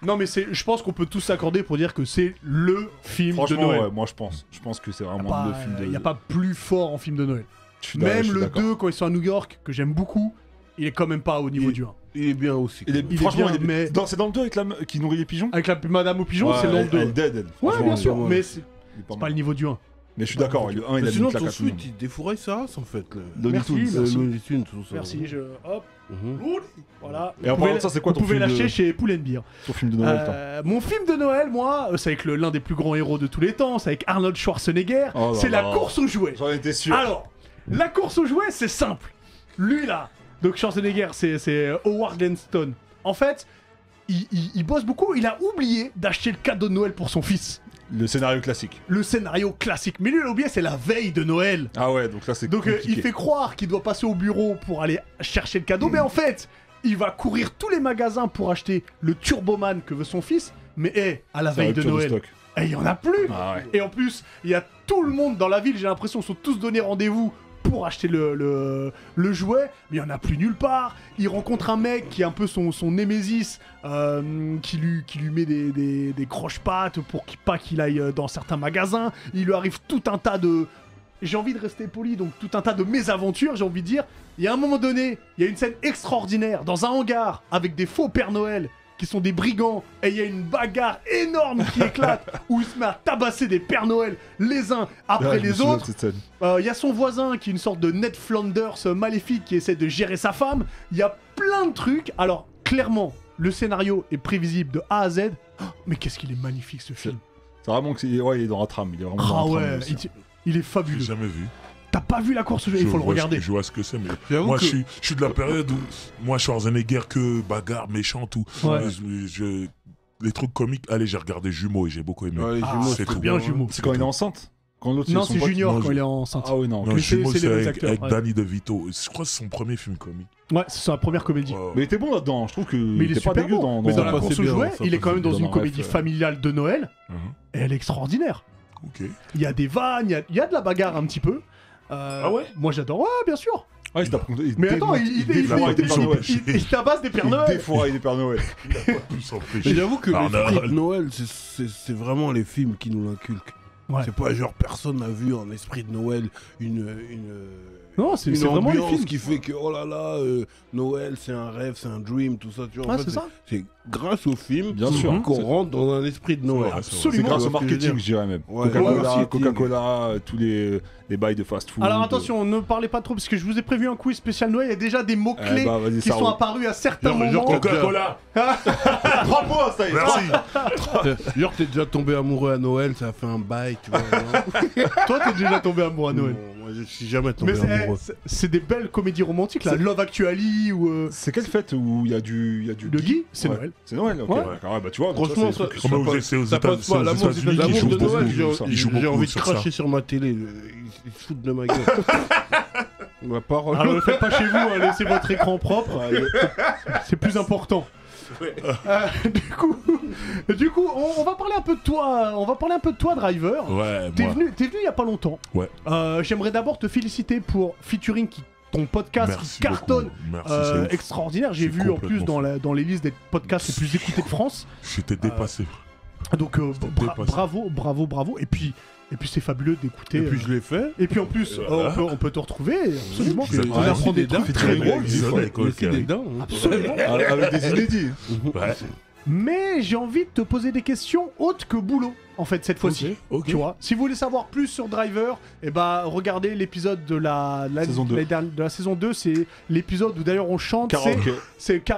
Non mais je pense qu'on peut tous s'accorder pour dire que c'est le film de Franchement, Noël. ouais, moi je pense que c'est vraiment le film de. Il n'y a pas plus fort en film de Noël. Je Même suis le d'accord. 2 quand ils sont à New York, que j'aime beaucoup, il est quand même pas au niveau du 1. Il est bien aussi. Franchement, bien, mais- c'est dans le 2 avec la qui nourrit les pigeons. Avec la Madame au pigeon, c'est dans le 2. Elle dead, elle. Ouais, Franchement, bien sûr, elle- mais c'est il est pas mal. le niveau du 1. Mais je suis d'accord, le 1 il a mis Sinon, une claque ton à tout le suite, monde. il défouraille sa race en fait. Looney Tunes. Merci. Looney Tunes, tout ça. Merci, hop. Voilà. Et en parlant de ça, c'est quoi ton Vous pouvez film de- l'acheter chez Pull&Bear. Ton film de Noël, toi. Mon film de Noël, moi, c'est avec l'un des plus grands héros de tous les temps, c'est avec Arnold Schwarzenegger, Oh là c'est la là. course aux jouets. J'en étais sûr. Alors, la course aux jouets, c'est simple. Lui là, donc Schwarzenegger, c'est Howard Genston. En fait, il bosse beaucoup, il a oublié d'acheter le cadeau de Noël pour son fils. Le scénario classique. Le scénario classique. Mais lui, il a oublié, c'est la veille de Noël. Ah ouais, donc là c'est Donc compliqué. il fait croire qu'il doit passer au bureau pour aller chercher le cadeau, mais en fait, il va courir tous les magasins pour acheter le Turboman que veut son fils, mais à la C'est la veille de rupture de Noël, stock. il y en a plus. Ah ouais. Et en plus, il y a tout le monde dans la ville, j'ai l'impression, sont tous donnés rendez-vous pour acheter le jouet, mais il n'y en a plus nulle part. Il rencontre un mec qui est un peu son némésis, qui lui met des croche-pattes pour pas qu'il aille dans certains magasins. Il lui arrive tout un tas de... J'ai envie de rester poli, donc tout un tas de mésaventures, j'ai envie de dire. Il y a un moment donné, il y a une scène extraordinaire dans un hangar avec des faux Père Noël qui sont des brigands, et il y a une bagarre énorme qui éclate où il se met à tabasser des Pères Noël les uns après Ouais, je me les souviens de autres. cette scène. Il y a son voisin qui est une sorte de Ned Flanders maléfique qui essaie de gérer sa femme. Il y a plein de trucs. Alors, clairement, le scénario est prévisible de A à Z. Oh, mais qu'est-ce qu'il est magnifique ce film. C'est vraiment que ouais, il est dans la trame. Il est vraiment Ah dans la ouais, trame aussi. il est J'ai fabuleux. jamais vu. T'as pas vu la course au jeu, il faut le regarder. Je vois ce que c'est, mais J'avoue moi que- je suis de la période où moi Schwarzenegger que bagarre méchante ou Ouais. les trucs comiques. Allez, j'ai regardé Jumeaux et j'ai beaucoup aimé. Ouais, les Ah, jumeaux, c'est c'est tout. bien Jumeaux. C'est quand il est enceinte. Quand l'autre Non, son c'est pote- Junior non, quand il est enceinte. Ah oui, non. Non, Mais Jumeaux, c'est les c'est mêmes avec, acteurs, avec ouais. Danny DeVito. Je crois que c'est son premier film comique. Ouais, c'est sa première comédie. Ouais. Mais il était bon là-dedans. Je trouve que Mais il est était pas super dégueu bon. dans. Mais dans ça la passait course au bien, jouet, ça il est quand passait même dans bien. une Dans un comédie rêve, familiale de Noël. Mhm. Et elle est extraordinaire. Ok. Il y a des vannes, il y a de la bagarre un petit peu. Ah ouais. Moi j'adore, ouais, bien sûr. Ah, il se tape contre- Mais attends, il défouraille des Pères Noël. il tabasse des Pères Il Noël. défouraille des Pères Noël. Tout s'empêche. Mais j'avoue que Arnold. l'esprit de Noël, c'est vraiment les films qui nous l'inculquent. Ouais. C'est pas genre personne n'a vu en esprit de Noël une Non, c'est une vraiment les ambiance films qui fait que oh là là, Noël c'est un rêve, c'est un dream, tout ça. Tu vois, en Ah, fait, c'est ça. c'est grâce au film Bien sûr. qu'on C'est- rentre dans un esprit de Noël. vrai, C'est Absolument. grâce au Tu vois ce que je veux marketing, dire. je dirais même. Ouais, Coca-Cola, marketing. Coca-Cola, tous les bails de fast-food. Alors attention, ne parlez pas trop parce que je vous ai prévu un quiz spécial Noël. Il y a déjà des mots-clés Eh bah, vas-y, qui ça sont roule. apparus à certains Genre moments. Coca-Cola. 3 points, ça y est. Merci. Genre t'es déjà tombé amoureux à Noël, ça a fait un bail, tu vois. Toi, t'es déjà tombé amoureux à Noël. Moi je suis jamais tombé Mais amoureux. c'est des belles comédies romantiques là. C'est- Love Actually ou C'est quelle fête où il y a du. Le Guy, c'est Ouais. Noël. C'est Noël, ok. Ouais. D'accord, ouais, bah tu vois. donc Franchement, ça, c'est des trucs- ça Comment vous passe- êtes, c'est aux ça passe États- pas. L'amour États-Unis qui l'amour jouent de beaucoup Noël, sur ça. Ils jouent j'ai beaucoup envie de sur ça. cracher sur ma télé. Ils se foutent de ma gueule. Ma parole. Alors ne le faites pas chez vous, hein, laissez votre écran propre. C'est plus important. Du coup, on va parler un peu de toi. On va parler un peu de toi, Driver. Ouais, T'es moi. venu il y a pas longtemps. Ouais. J'aimerais d'abord te féliciter pour featuring ton podcast Merci qui cartonne. beaucoup. Merci, c'est ouf. Extraordinaire. J'ai C'est vu en plus complètement dans les listes des podcasts les plus écoutés de France. J'étais dépassé. Donc dépassé. bravo. Et puis c'est fabuleux d'écouter. Et puis je l'ai fait. Et puis en plus, on peut te retrouver absolument. Vous êtes On prêts apprend des trucs très drôles. Laissez des dents. hein. Absolument. Avec des inédits. Ouais. Mais j'ai envie de te poser des questions autres que boulot, en fait, cette fois-ci. Ok. Tu vois, si vous voulez savoir plus sur Driver, eh ben, regardez l'épisode de la Saison 2. de la saison 2. C'est l'épisode où d'ailleurs on chante. Karaoké.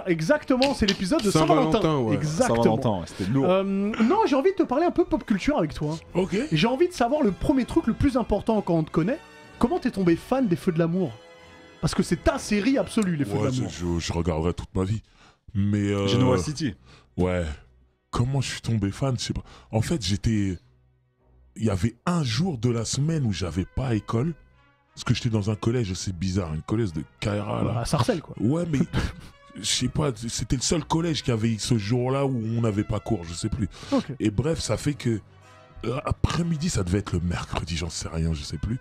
Exactement, c'est l'épisode de Saint-Valentin, Saint-Valentin. ouais. Exactement. Saint-Valentin, ouais, c'était lourd. Non, j'ai envie de te parler un peu pop culture avec toi. Ok. Et j'ai envie de savoir le premier truc le plus important quand on te connaît. Comment t'es tombé fan des Feux de l'amour? Parce que c'est ta série absolue, les Feux Ouais, de l'amour. je regarderai toute ma vie. Mais. Genoa City. Ouais. Comment je suis tombé fan, je sais pas. En fait, j'étais. Il y avait un jour de la semaine où j'avais pas école. Parce que j'étais dans un collège, c'est bizarre, un collège de Kaira là. À Sarcelles, quoi. Ouais, mais je sais pas, c'était le seul collège qui avait ce jour-là où on n'avait pas cours, je sais plus. Ok. Et bref, ça fait que l'après-midi, ça devait être le mercredi, j'en sais rien, je sais plus.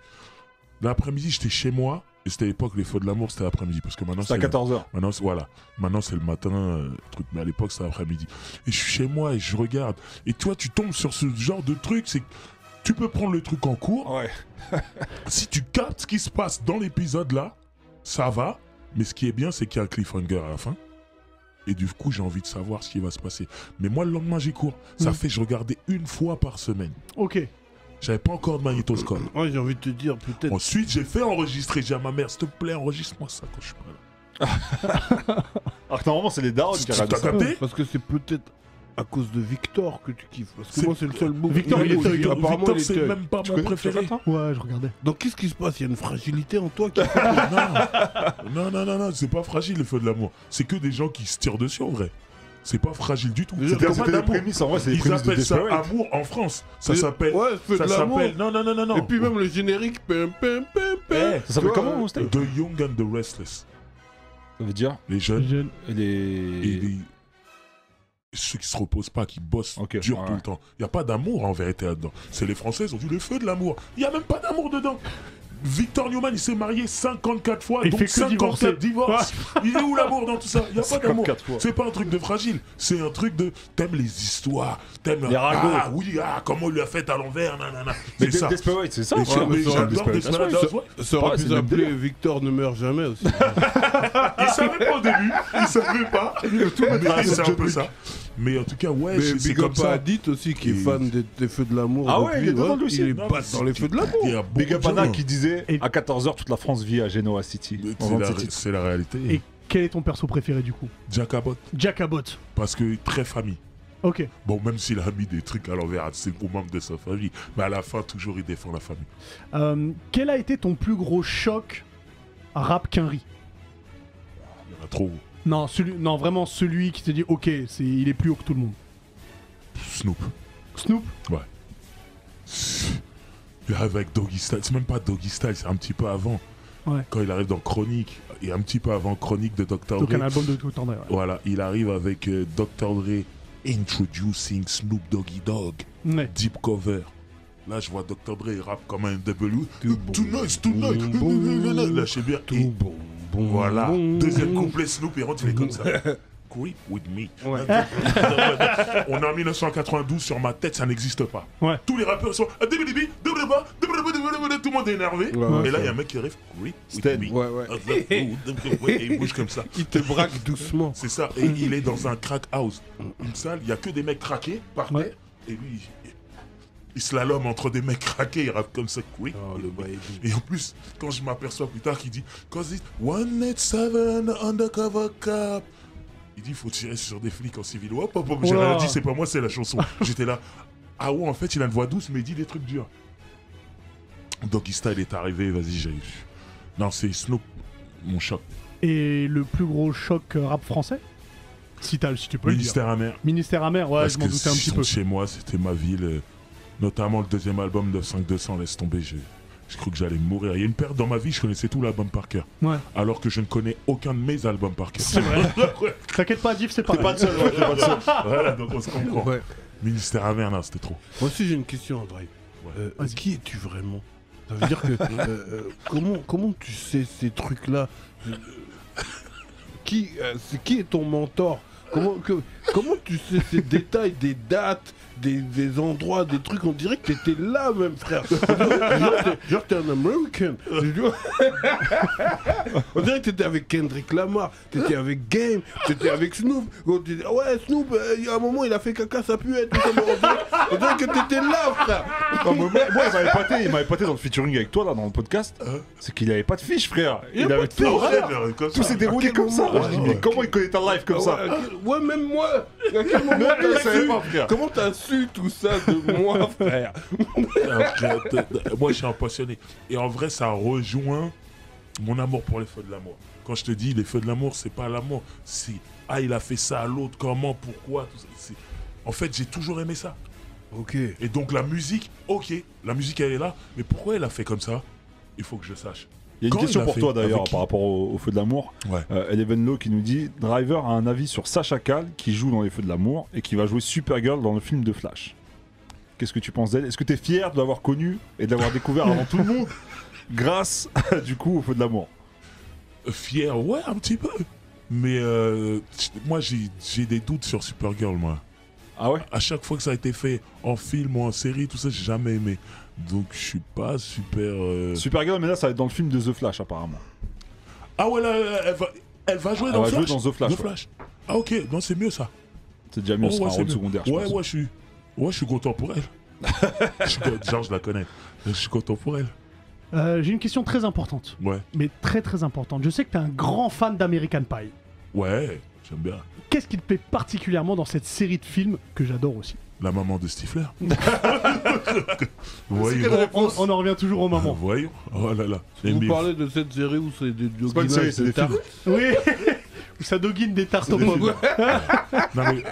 L'après-midi, j'étais chez moi, et c'était à l'époque, les feux de l'amour, c'était l'après-midi, parce que maintenant C'est à 14h. Maintenant, voilà. Maintenant, c'est le matin, truc. Mais à l'époque, c'était l'après-midi. Et je suis chez moi et je regarde. Et toi, tu tombes sur ce genre de truc, c'est que tu peux prendre le truc en cours. Ouais. Si tu captes ce qui se passe dans l'épisode là, ça va. Mais ce qui est bien, c'est qu'il y a un cliffhanger à la fin. Et du coup, j'ai envie de savoir ce qui va se passer. Mais moi, le lendemain, j'ai cours. Ça fait, je regardais une fois par semaine. Ok. J'avais pas encore de magnétoscope. Ouais, j'ai envie de te dire, peut-être. Ensuite, j'ai fait enregistrer. J'ai dit à ma mère, s'il te plaît, enregistre-moi ça quand je suis pas là. Alors que normalement, c'est les darons qui regardent T'as ça. capté? Parce que c'est peut-être à cause de Victor que tu kiffes. Parce que moi, c'est le seul book. Victor, il est thug. Apparemment, Victor, il est c'est thug. même pas mon préféré. Ouais, je regardais. Donc, qu'est-ce qui se passe? Il y a une fragilité en toi qui Non, c'est pas fragile, le feu de l'amour. C'est que des gens qui se tirent dessus, en vrai. C'est pas fragile du tout. C'était pas des d'amour. prémices, en vrai, c'est des Ils prémices de appellent ça Desperate. amour en France. Ça Mais- s'appelle... Ouais, feu de ça l'amour. s'appelle... Non. Et puis même le générique. Pim, pim, pim, pim. Ça s'appelle Tu vois, comment, au stade? The Young and the Restless. Ça veut dire Les jeunes Jeune. et les... ceux qui se reposent pas, qui bossent Ok, dur ouais. tout le temps. Il n'y a pas d'amour en vérité là-dedans. C'est les Français, ils ont dit le feu de l'amour. Il n'y a même pas d'amour dedans. Victor Newman, il s'est marié 54 fois, Il donc fait que 54 divorces. Il est où l'amour dans tout ça? Il n'y a pas d'amour. 54 fois. C'est pas un truc de fragile, c'est un truc de... T'aimes les histoires, t'aimes... Les ragots. Ah oui, comment il l'a fait à l'envers, nanana. Mais C'est ça. Desperate, c'est ça. Et ouais. j'adore mais ça aurait Desperate Desperate. Housewives. Ça aurait Ouais, pu c'est le même s'appeler délire. Victor ne meurt jamais aussi. Il savait pas au début, il savait pas. Mais c'est un peu ça. Mais en tout cas, ouais, Mais c'est big comme up à ça. Adit aussi qui est Et- fan des feux de l'amour. Ah ouais, depuis, il est dedans, lui aussi. Il est Non, pas mais dans les feux de l'amour. Il y a Big up beaucoup de Anna gens. qui disait Et- à 14h, toute la France vit à Genoa City. Mais En vendant ses titres. C'est la réalité. Et quel est ton perso préféré du coup? Jack Abbott, Jack Abbott. parce que très famille. Ok. Bon, même s'il a mis des trucs à l'envers, c'est aux membres de sa famille. Mais à la fin, toujours, il défend la famille. Quel a été ton plus gros choc rap quinri? Il y en a trop. Non, vraiment celui qui s'est dit ok, il est plus haut que tout le monde. Snoop. Snoop? Ouais. Il arrive avec Doggy Style. C'est même pas Doggy Style, c'est un petit peu avant. Ouais. Quand il arrive dans Chronique, et un petit peu avant Chronique de Dr. Donc Dre. un album de tout le temps d'ailleurs. Voilà, il arrive avec Dr. Dre, Introducing Snoop Doggy Dogg, Ouais. Deep Cover. Là, je vois Dr. Dre, il rappe comme un W. Tout Tonight. bon. Lâchez bien. Tout Et bon. voilà, bon. deuxième couplet, Snoop, il rentre, il est comme ça. Creep with me. Ouais. On est en 1992, sur ma tête, ça n'existe pas. Ouais. Tous les rappeurs sont... Tout le monde est énervé. Ouais, et là, il y a ça. un mec qui arrive. Creep with Stan. me. Ouais. Et il bouge comme ça. Il te braque doucement. C'est ça. Et il est dans un crack house. Une salle, il n'y a que des mecs craqués par terre. Ouais. Et lui, il slalom entre des mecs craqués. Il rappe comme ça. Oui. Oh, le baby. Et en plus, quand je m'aperçois plus tard qu'il dit Cause it's 187 undercover cop. Il dit faut tirer sur des flics en civil. Hop, hop, hop. J'ai Wow. rien dit, c'est pas moi, c'est la chanson. J'étais là. Ah ouais, en fait, il a une voix douce, mais il dit des trucs durs. Doggy Style est arrivé, vas-y, j'ai eu. Non, c'est Snoop, mon choc. Et le plus gros choc rap français? Si tu peux le dire. Ministère amer. Ministère amer, ouais, Parce je m'en que doutais un petit sont peu. chez moi, c'était ma ville. Notamment le deuxième album de 5200, laisse tomber. Je crois que j'allais mourir. Il y a une période dans ma vie, je connaissais tout l'album par cœur. Ouais. Alors que je ne connais aucun de mes albums par cœur. C'est vrai. T'inquiète pas, Div, c'est pas. T'es pas le seul, ouais, t'es pas le seul. Voilà, donc on se comprend. Ouais. Ministère amer, non, c'était trop. Moi aussi, j'ai une question, André. Ouais. Qui es-tu vraiment? Ça veut dire que comment tu sais ces trucs-là? Qui est ton mentor? Comment tu sais ces détails, des dates, des endroits, des trucs? On dirait que t'étais là même, frère. Genre t'es un American. On dirait que t'étais avec Kendrick Lamar, t'étais avec Game, t'étais avec Snoop. On dit, ah ouais, Snoop, il y a un moment il a fait caca, ça pue être. On dirait que t'étais là, frère. Non, mais moi, il m'avait épaté dans le featuring avec toi, là, dans le podcast. C'est qu'il avait pas de fiche, frère. Il avait tout. Tout s'est déroulé comme ça. Mais comment il connaît ta life comme ça? Ouais, même moi. À quel moment il t'as savait su? pas, frère. Comment t'as su tout ça de moi, frère? Moi, je suis un passionné. Et en vrai, ça rejoint mon amour pour les feux de l'amour. Quand je te dis les feux de l'amour, c'est pas l'amour. C'est il a fait ça à l'autre, comment, pourquoi, tout ça. En fait, j'ai toujours aimé ça. Ok. Et donc la musique, ok, la musique elle est là, mais pourquoi elle a fait comme ça? Il faut que je sache. Il y a une Quand question il a pour fait toi d'ailleurs avec qui par rapport au Feu de l'amour. Ouais. Eleven Low qui nous dit Driver a un avis sur Sacha Cal qui joue dans les Feux de l'amour et qui va jouer Supergirl dans le film de Flash. Qu'est-ce que tu penses d'elle? Est-ce que tu es fier de l'avoir connue et de l'avoir découvert avant tout le monde grâce du coup au Feu de l'amour? Fier, ouais, un petit peu. Mais moi, j'ai des doutes sur Supergirl, moi. Ah ouais? À chaque fois que ça a été fait en film ou en série, tout ça, j'ai jamais aimé. Donc, je suis pas super. Supergirl, mais là, ça va être dans le film de The Flash, apparemment. Ah ouais, là, elle va jouer Elle dans va Flash. jouer dans The Flash. The Flash. Ah ok, non, c'est mieux ça. C'est déjà mieux, ce sera un c'est rôle mieux. secondaire, je pense. Ouais, je suis content pour elle. Genre, je la connais. Je suis content pour elle. J'ai une question très importante. Ouais. Mais très très importante. Je sais que t'es un grand fan d'American Pie. Ouais, j'aime bien. Qu'est-ce qui te plaît particulièrement dans cette série de films que j'adore aussi? La maman de Stifler. On en revient toujours aux mamans. Voyons. Oh là là. Vous parlez de cette série où c'est des C'est pas une série, c'est des films. Oui. Où ça doguine des tartes aux pommes. Non mais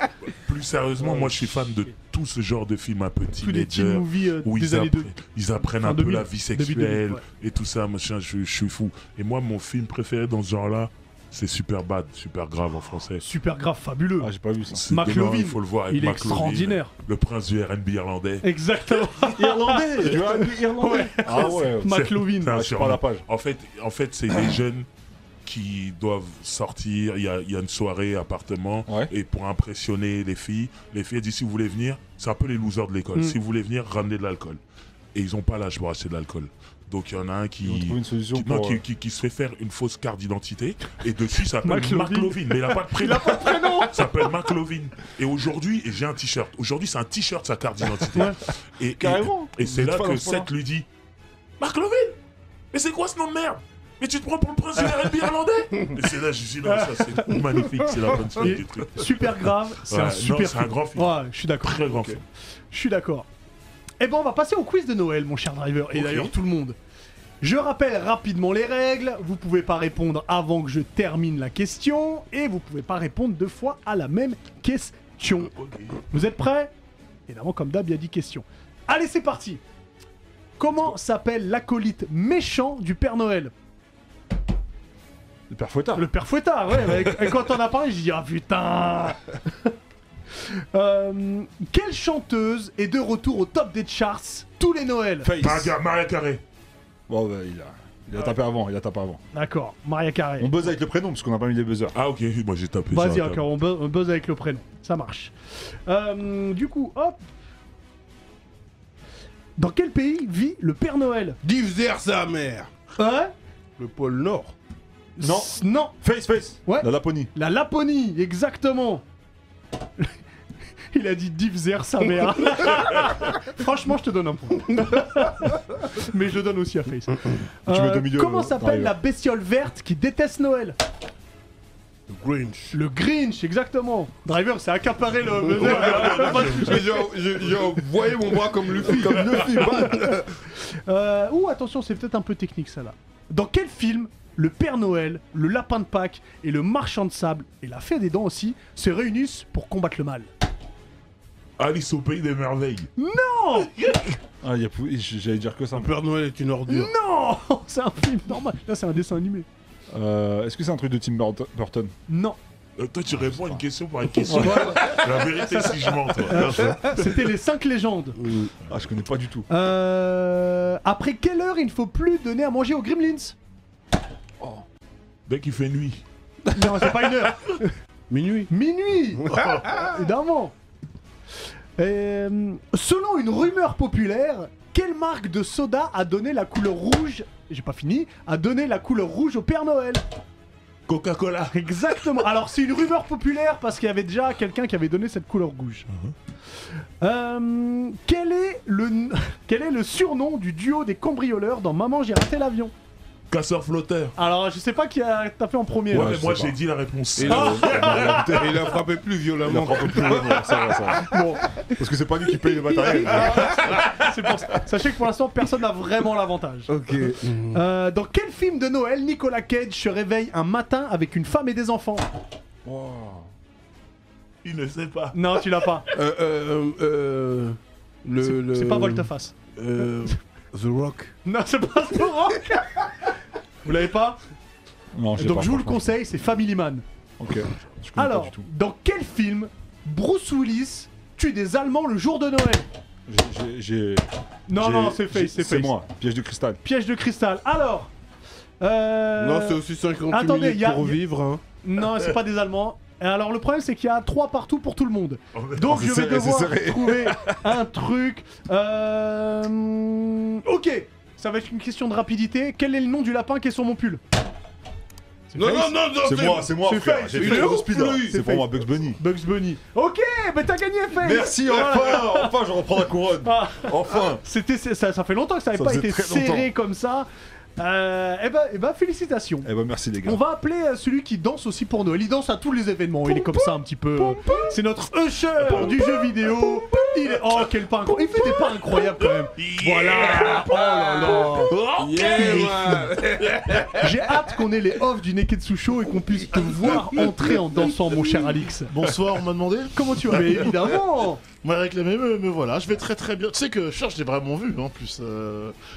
plus sérieusement, moi je suis fan de tout ce genre de films un peu Tous les teen teenager movies où des années 2. ils apprennent Enfin, un peu 2000, la vie sexuelle 2000, ouais. et tout ça, machin, je suis fou. Et moi mon film préféré dans ce genre-là, c'est Super Bad, Super Grave en français. Super grave, fabuleux. Ah, j'ai pas vu ça. C'est McLovin, demain, il faut le voir avec il est McLovin, extraordinaire. le prince du R&B irlandais. Exactement. Irlandais, tu vois, irlandais. Ah ouais. McLovin. C'est un Je prends la page. En fait, c'est des jeunes qui doivent sortir, il y a une soirée appartement, Ouais. et pour impressionner les filles disent si vous voulez venir, c'est un peu les losers de l'école, si vous voulez venir, ramenez de l'alcool. Et ils ont pas l'âge pour acheter de l'alcool. Donc il y en a un Ils vont trouver une solution qui se fait faire une fausse carte d'identité, et dessus il s'appelle McLovin. McLovin, mais il a pas de prénom. Il a pas de prénom. Il s'appelle McLovin. Et aujourd'hui, et j'ai un t-shirt. Aujourd'hui, c'est un t-shirt sa carte d'identité. Et Carrément. Et c'est Vous là êtes pas que dans ce point-là. Seth lui dit McLovin, mais c'est quoi ce nom de merde? Mais tu te prends pour le prince du R&B irlandais? Et c'est là, je dis non, ça c'est magnifique, c'est la bonne suite du truc. Super grave, c'est Ouais, un non, super c'est un grand film. Ouais, je suis d'accord. Très grand film. Je suis d'accord. Eh ben, on va passer au quiz de Noël, mon cher Driver, et Ok. d'ailleurs tout le monde. Je rappelle rapidement les règles. Vous pouvez pas répondre avant que je termine la question, et vous pouvez pas répondre 2 fois à la même question. Vous êtes prêts? Évidemment, comme d'hab, il y a 10 questions. Allez, c'est parti. Comment s'appelle l'acolyte méchant du Père Noël? Le Père Fouettard. Le Père Fouettard, ouais. Et quand on a parlé, j'ai dit ah putain. Quelle chanteuse est de retour au top des charts tous les Noëls? Maria Carré. Bon, bah, il a tapé avant, D'accord, Maria Carey. On buzz avec le prénom parce qu'on n'a pas mis les buzzers. Ah ok, moi j'ai tapé. Vas-y, ça, encore, on buzz avec le prénom. Ça marche. Du coup, hop. Dans quel pays vit le Père Noël? Divers sa mère. Hein? Le pôle Nord. Non. Non. Face. Ouais. La Laponie. La Laponie, exactement. Il a dit Divzer sa mère. Franchement, je te donne un point. Mais je le donne aussi à Face. Tu mets 2 millions, Comment s'appelle Driver. la bestiole verte qui déteste Noël? Le Grinch. Le Grinch, exactement. Driver, c'est accaparé le. J'ai envoyé mon bras comme Luffy. Comme Luffy, Ouh, attention, c'est peut-être un peu technique ça là. Dans quel film le Père Noël, le Lapin de Pâques et le Marchand de Sable, et la Fée des Dents aussi, se réunissent pour combattre le mal? Alice au pays des merveilles. Non. Ah, j'allais dire que ça. Le Père Noël est une ordure. Non. C'est un film normal. Là, c'est un dessin animé. Est-ce que c'est un truc de Tim Burton? Non. Toi tu réponds à une question par une question. La vérité si je mens toi. C'était les 5 légendes. Ah, je connais pas du tout. Après quelle heure il ne faut plus donner à manger aux Gremlins? Dès qu'il fait nuit. Non, c'est pas une heure. Minuit. Minuit. Évidemment. Selon une rumeur populaire, quelle marque de soda a donné la couleur rouge? J'ai pas fini. A donné la couleur rouge au Père Noël? Coca-Cola. Exactement. Alors c'est une rumeur populaire parce qu'il y avait déjà quelqu'un qui avait donné cette couleur rouge. Quel est le surnom du duo des cambrioleurs dans Maman j'ai raté l'avion? Casseur flotteur. Alors je sais pas qui a tapé en premier. Ouais, là. mais moi j'ai dit la réponse. Et il a frappé plus violemment. Ça va. Bon, Parce que c'est pas lui qui paye le matériel. c'est pour ça. Sachez que pour l'instant personne n'a vraiment l'avantage. Ok. Dans quel film de Noël Nicolas Cage se réveille un matin avec une femme et des enfants? Il ne sait pas. Non, tu l'as pas. C'est pas Volteface. The Rock. Non, c'est pas The Rock. Vous l'avez pas? Non, Donc je vous le conseille, c'est Family Man. Ok. Je connais pas Alors, du tout. dans quel film Bruce Willis tue des Allemands le jour de Noël? Non, c'est Face, c'est Face. C'est moi, piège de cristal. Piège de cristal. Alors. Non, c'est aussi 58 minutes pour vivre. Hein. Non, c'est pas des Allemands. Et alors le problème c'est qu'il y a 3 partout pour tout le monde. Donc je vais serré, devoir c'est serré. trouver un truc. Ok, ça va être une question de rapidité. Quel est le nom du lapin qui est sur mon pull? Non, C'est moi, c'est frère. Face, J'ai c'est fait Face. le speed. C'est C'est pour Face. moi, Bugs Bunny. Bugs Bunny. Ok, bah t'as gagné, Face. Merci, enfin, je reprends la couronne. Ah. Enfin. Ça fait longtemps que ça n'avait Ça pas faisait été très serré longtemps. comme ça. Eh ben, félicitations. Eh ben, merci les gars. On va appeler celui qui danse aussi pour Noël. Il danse à tous les événements. Il est comme ça un petit peu. C'est notre usher du jeu vidéo. Il est... Oh, quel pas incroyable. Il fait des pas incroyables quand même. Voilà. Oh là là. J'ai hâte qu'on ait les offs du Neketsu Show et qu'on puisse te voir entrer en dansant, mon cher Alix. Bonsoir, on m'a demandé. Comment tu vas? Mais évidemment. On m'a réclamé, me voilà, je vais très très bien. Tu sais que Cher, je l'ai vraiment vu en plus.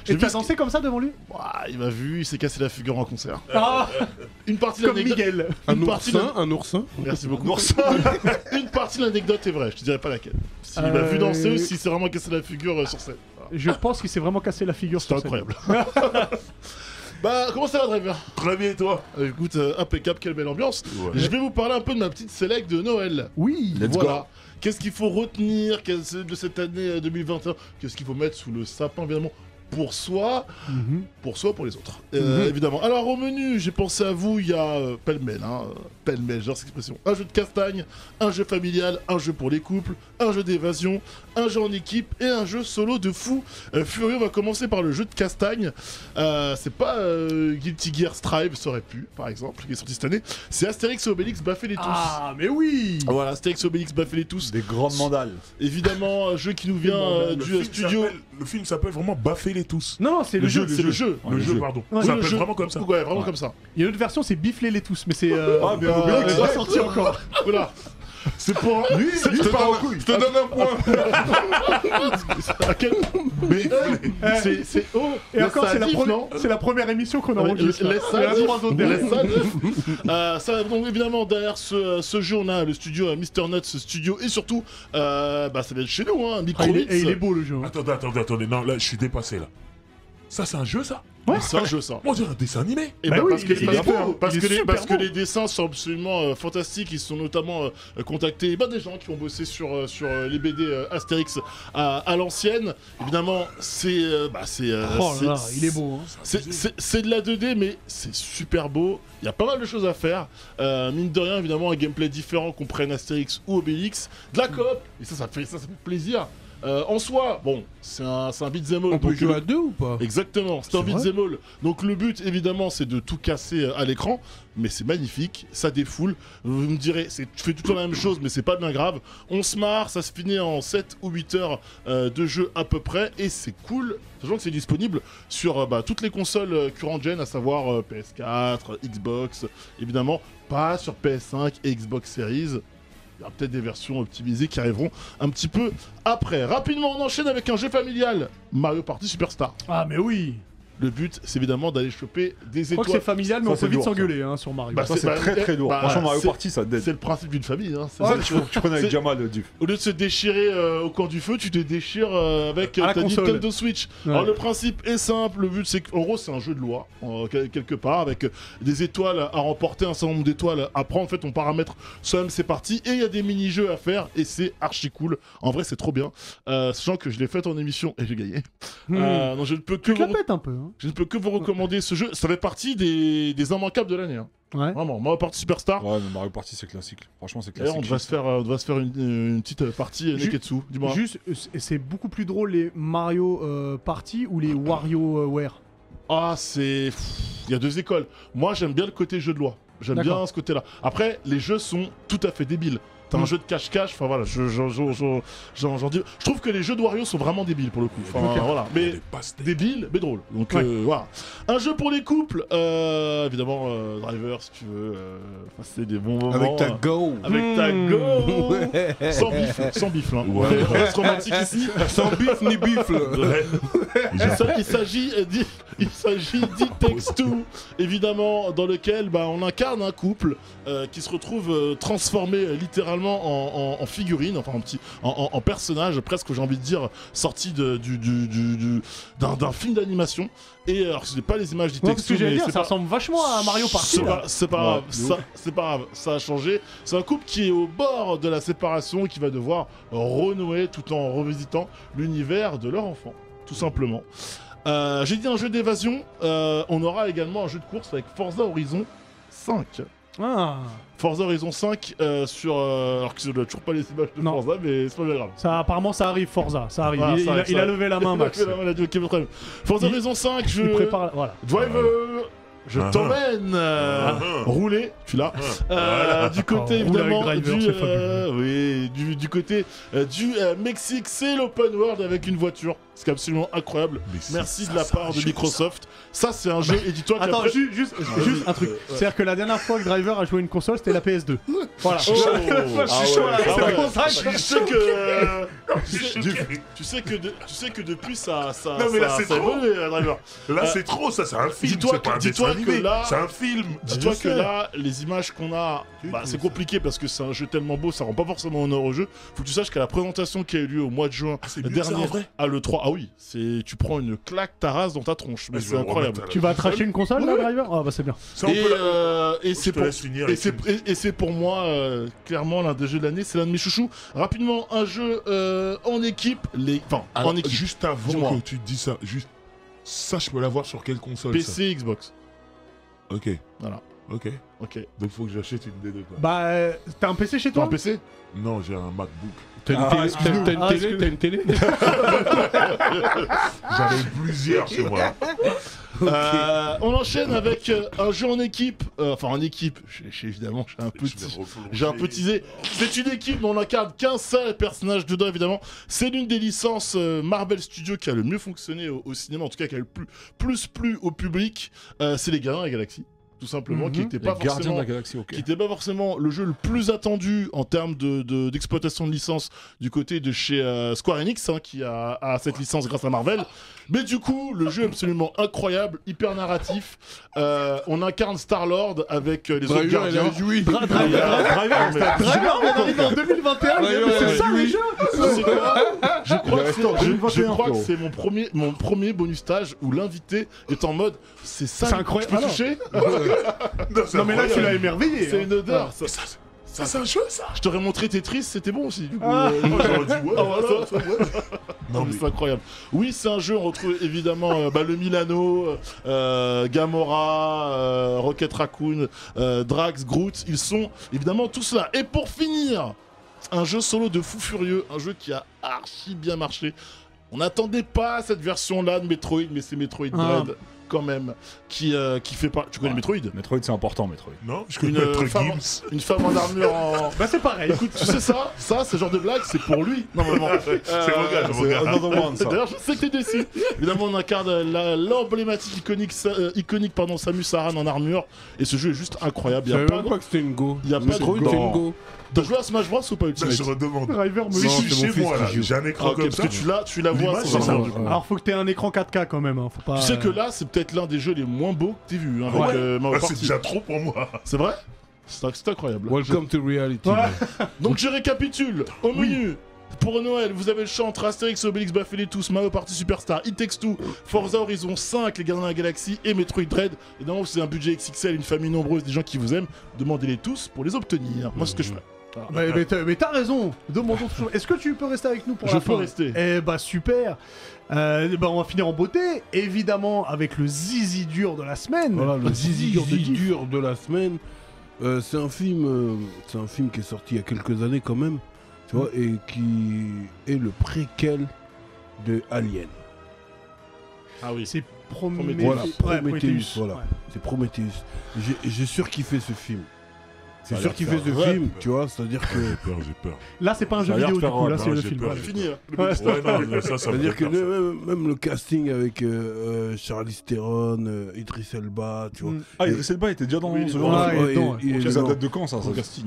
Et tu as dansé comme ça devant lui? Ouah, il m'a vu, il s'est cassé la figure en concert. Ah. Une partie de Comme l'anecdote. Miguel. Un oursin. Merci beaucoup. Une partie de l'anecdote est vraie, je te dirai pas laquelle. S'il m'a vu danser ou s'il s'est vraiment cassé la figure sur scène. Je pense qu'il s'est vraiment cassé la figure. C'était incroyable. Bah, comment ça va, Driver? Très bien, et toi? Écoute, impeccable, quelle belle ambiance. Ouais. Je vais vous parler un peu de ma petite select de Noël. Oui, let's go. Qu'est-ce qu'il faut retenir de cette année 2021? Qu'est-ce qu'il faut mettre sous le sapin, évidemment, pour soi, pour les autres, évidemment. Alors, au menu, j'ai pensé à vous, il y a pêle-mêle, pêle-mêle, genre cette expression. Un jeu de castagne, un jeu familial, un jeu pour les couples, un jeu d'évasion, un jeu en équipe et un jeu solo de fou. Furieux, on va commencer par le jeu de castagne. C'est pas Guilty Gear Strive, ça aurait pu, par exemple, qui est sorti cette année. C'est Astérix et Obélix, baffez-les tous. Ah, mais oui. Voilà, Astérix et Obélix, baffez-les tous. Des grandes mandales. Évidemment, un jeu qui nous vient du studio. Le film s'appelle vraiment Baffez-les tous. Non, c'est le jeu. C'est le jeu. Le jeu, pardon. Ouais. Ça Le s'appelle jeu. vraiment comme ça. Ouais, vraiment comme ça. Il y a une autre version, c'est Biflez-les tous, mais c'est. mais Obélix, pas sorti encore. Voilà. C'est pour. Lui, je te donne un point. À quel. Mais. C'est. Oh. Et encore, non c'est la première émission qu'on enregistre. Laisse Il y en a ça. 3 autres derrière. Ça, donc évidemment, derrière ce jeu, on a le studio Mr. Nuts Studio et surtout, ça vient de chez nous, Micromix. Et il est beau le jeu. Attendez, non, là, je suis dépassé, là. Ça, c'est un jeu, ça? Ouais, c'est un jeu, ça. On dirait un dessin animé. Et Bah bah, oui, parce que, il est beau, parce il est que les, super parce que beau. les dessins sont absolument fantastiques. Ils sont notamment contactés des gens qui ont bossé sur les BD Astérix à l'ancienne. Évidemment, c'est. Oh là là, il est beau. C'est de la 2D, mais c'est super beau. Il y a pas mal de choses à faire. Mine de rien, évidemment, un gameplay différent qu'on prenne Astérix ou Obélix. De la coop, et ça fait plaisir. En soi, bon, c'est un beat'em all. On peut jouer à deux ou pas? Exactement, c'est un beat'em all. Donc le but, évidemment, c'est de tout casser à l'écran, mais c'est magnifique, ça défoule. Vous me direz, tu fais tout le temps la même chose, mais c'est pas bien grave. On se marre, ça se finit en 7 ou 8 heures de jeu à peu près, et c'est cool, sachant que c'est disponible sur toutes les consoles current gen, à savoir PS4, Xbox, évidemment, pas sur PS5 et Xbox Series. Il y a peut-être des versions optimisées qui arriveront un petit peu après. Rapidement, on enchaîne avec un jeu familial. Mario Party Superstar. Ah, mais oui. Le but, c'est évidemment d'aller choper des Je crois étoiles. que c'est familial, mais Ça, on c'est peut vite lourd, s'engueuler sur Mario. Ça, c'est très lourd. Franchement, Mario Party, ça dead. C'est le principe d'une famille. Tu prenais avec Jamal, Diff. Au lieu de se déchirer au coin du feu, tu te déchires avec ta Nintendo Switch. Ouais. Alors le principe est simple, le but c'est qu'en gros c'est un jeu de loi, quelque part, avec des étoiles à remporter, un certain nombre d'étoiles à prendre. En fait on paramètre soi-même ses parties et il y a des mini-jeux à faire et c'est archi cool. En vrai c'est trop bien. Sachant que je l'ai fait en émission et j'ai gagné. Donc je ne peux que Tu te la pètes un peu. Je ne peux que vous recommander ce jeu. Ça fait partie des immanquables de l'année. Ouais. Vraiment, Mario Party Superstar. Ouais, mais Mario Party c'est classique. Franchement, c'est D'ailleurs, classique. on devrait se faire une petite partie Neketsu. Dis-moi. Juste, c'est beaucoup plus drôle les Mario Party ou les WarioWare. Ah, il y a deux écoles. Moi, j'aime bien le côté jeu de loi. J'aime bien ce côté-là. Après, les jeux sont tout à fait débiles. T'as un jeu de cache-cache, enfin voilà, j'en dis. Je trouve que les jeux de Wario sont vraiment débiles pour le coup. Enfin voilà, mais débiles, mais drôles. Donc voilà. Un jeu pour les couples, évidemment, Driver si tu veux. C'est des bons moments. Avec ta Go. Avec ta Go. Sans bifle. Hein. Ouais. On reste romantique ici. Sans bif ni bifle. Il s'agit d'It Takes Two, évidemment, dans lequel on incarne un couple qui se retrouve transformé littéralement en figurine, enfin en personnage, presque j'ai envie de dire, sorti d'un film d'animation. Et alors ce n'est pas les images d'It Takes Two, mais ça ressemble vachement à Mario Party. C'est pas grave, ça a changé. C'est un couple qui est au bord de la séparation et qui va devoir renouer tout en revisitant l'univers de leur enfant, tout simplement. J'ai dit un jeu d'évasion, on aura également un jeu de course avec Forza Horizon 5. Forza Horizon 5 alors que je n'ai toujours pas les images de Forza, mais c'est pas bien grave. Apparemment ça arrive, Forza, ça arrive. Il a levé la main, Max. Il a dit ok, problème. Forza Horizon 5, il prépare, voilà. Driver. Je t'emmène rouler, tu l'as. Du côté évidemment du côté du Mexique, c'est l'open world avec une voiture. C'est absolument incroyable. Merci de la part de Microsoft. Ça c'est un jeu. Et dis-toi attends, juste un truc. C'est-à-dire que la dernière fois que Driver a joué une console, c'était la PS2. Voilà. Je sais que depuis ça. Non mais là c'est trop. Driver. Là c'est trop. Ça c'est un film. Dis-toi que là, c'est un film. Dis-toi que là, les images qu'on a, c'est compliqué parce que c'est un jeu tellement beau, ça rend pas forcément honneur au jeu. Faut que tu saches qu'à la présentation qui a eu lieu au mois de juin dernier à l'E3, ah oui, tu prends une claque ta race dans ta tronche, mais c'est incroyable. Tu vas tracher une console là, Driver? Ah bah c'est bien. Et c'est pour moi clairement l'un des jeux de l'année, c'est l'un de mes chouchous. Rapidement, un jeu en équipe, en équipe. Juste avant que tu te dis ça, juste ça, je peux l'avoir sur quelle console? PC, Xbox. Ok. Voilà. Ok. Donc faut que j'achète une des deux. Bah, t'as un PC chez toi? Un PC? Non, j'ai un MacBook. T'as une télé? J'en ai plusieurs chez moi. On enchaîne avec un jeu en équipe. Enfin, en équipe. Évidemment, j'ai un peu teasé. C'est une équipe, mais on n'incarne qu'un seul personnage dedans, évidemment. C'est l'une des licences Marvel Studios qui a le mieux fonctionné au cinéma, en tout cas qui a le plus plu au public. C'est les Gardiens de la Galaxie. Tout simplement, qui n'était pas forcément le jeu le plus attendu en termes d'exploitation de licence du côté de chez Square Enix, qui a cette licence grâce à Marvel. Mais du coup, le jeu est absolument incroyable, hyper narratif. On incarne Star-Lord avec les autres gardiens. Driver, on arrive en 2021, c'est ça les jeux. Je crois que c'est mon premier bonus stage où l'invité est en mode c'est ça. C'est incroyable. Je peux toucher? Non mais là tu l'as émerveillé. C'est une odeur. Ça c'est un jeu ça. Je t'aurais montré Tetris, c'était bon aussi. Du coup, j'aurais dit Non mais c'est incroyable. Oui, c'est un jeu, on retrouve évidemment le Milano, Gamora, Rocket Raccoon, Drax, Groot, ils sont évidemment tous là. Et pour finir, un jeu solo de fou furieux, un jeu qui a archi bien marché. On n'attendait pas cette version-là de Metroid, mais c'est Metroid Dread quand même, qui fait pas... Tu connais Metroid? Metroid, c'est important, Metroid. Non, je connais une femme en armure en... Bah c'est pareil. Écoute, tu sais ça, ce genre de blague, c'est pour lui, normalement. C'est mon gars, D'ailleurs, je sais que t'es déçu. Évidemment, on incarne l'emblématique iconique Samus Aran en armure, et ce jeu est juste incroyable. Je savais même pas que c'était une Go. Il y a pas Metroid, c'est une Go. T'as joué à Smash Bros ou pas Ultimate? Je redemande. Driver, Si je suis chez moi, là, j'ai un écran comme ça. Parce que tu la vois. Alors faut que t'aies un écran 4K quand même. Faut pas... Tu sais que là, c'est peut-être l'un des jeux les moins beaux que t'aies vu. C'est déjà trop pour moi. C'est vrai? C'est incroyable. Welcome to reality. Donc je récapitule. Au menu. Pour Noël, vous avez le choix entre Astérix, Obélix, Baffez tous, Mario Party Superstar, It Takes Two, Forza Horizon 5, Les Gardiens de la Galaxie et Metroid Dread. Et donc c'est un budget XXL, une famille nombreuse, des gens qui vous aiment. Demandez-les tous pour les obtenir. Moi, c'est ce que je fais. Mais t'as raison. Demandons toujours. Est-ce que tu peux rester avec nous pour la fin? Je peux rester. Eh bah super. On va finir en beauté, évidemment avec le zizi dur de la semaine. Voilà, le zizi dur de la semaine. C'est un film qui est sorti il y a quelques années quand même, tu vois, et qui est le préquel de Alien. Ah oui. C'est Prometheus. Voilà. C'est Prometheus. J'ai surkiffé ce film. C'est sûr qu'il fait ce film, tu vois, c'est-à-dire que. J'ai peur. Là, c'est pas un jeu vidéo du coup, là, c'est le film. Fini. C'est-à-dire que même le casting avec Charlize Theron, Idris Elba, tu vois. Ah, Idris Elba était déjà dans ce genre de ça date de quand ça casting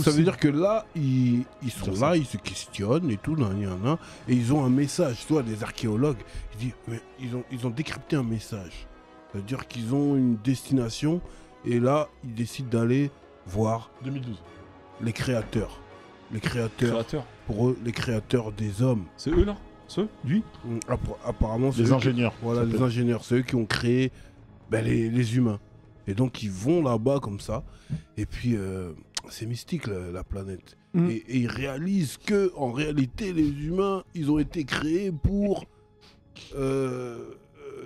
ça veut dire que là, ils sont là, ils se questionnent et tout, et ils ont un message, tu vois, des archéologues. Ils ont décrypté un message. C'est-à-dire qu'ils ont une destination et là, ils décident d'aller voir 2012. Les créateurs. Les créateurs. Pour eux, les créateurs des hommes. C'est eux là? Ceux? Lui? Apparemment, c'est les ingénieurs. Voilà, les ingénieurs. C'est eux qui ont créé les humains. Et donc, ils vont là-bas comme ça. Et puis, c'est mystique la planète. Et ils réalisent que en réalité, les humains, ils ont été créés pour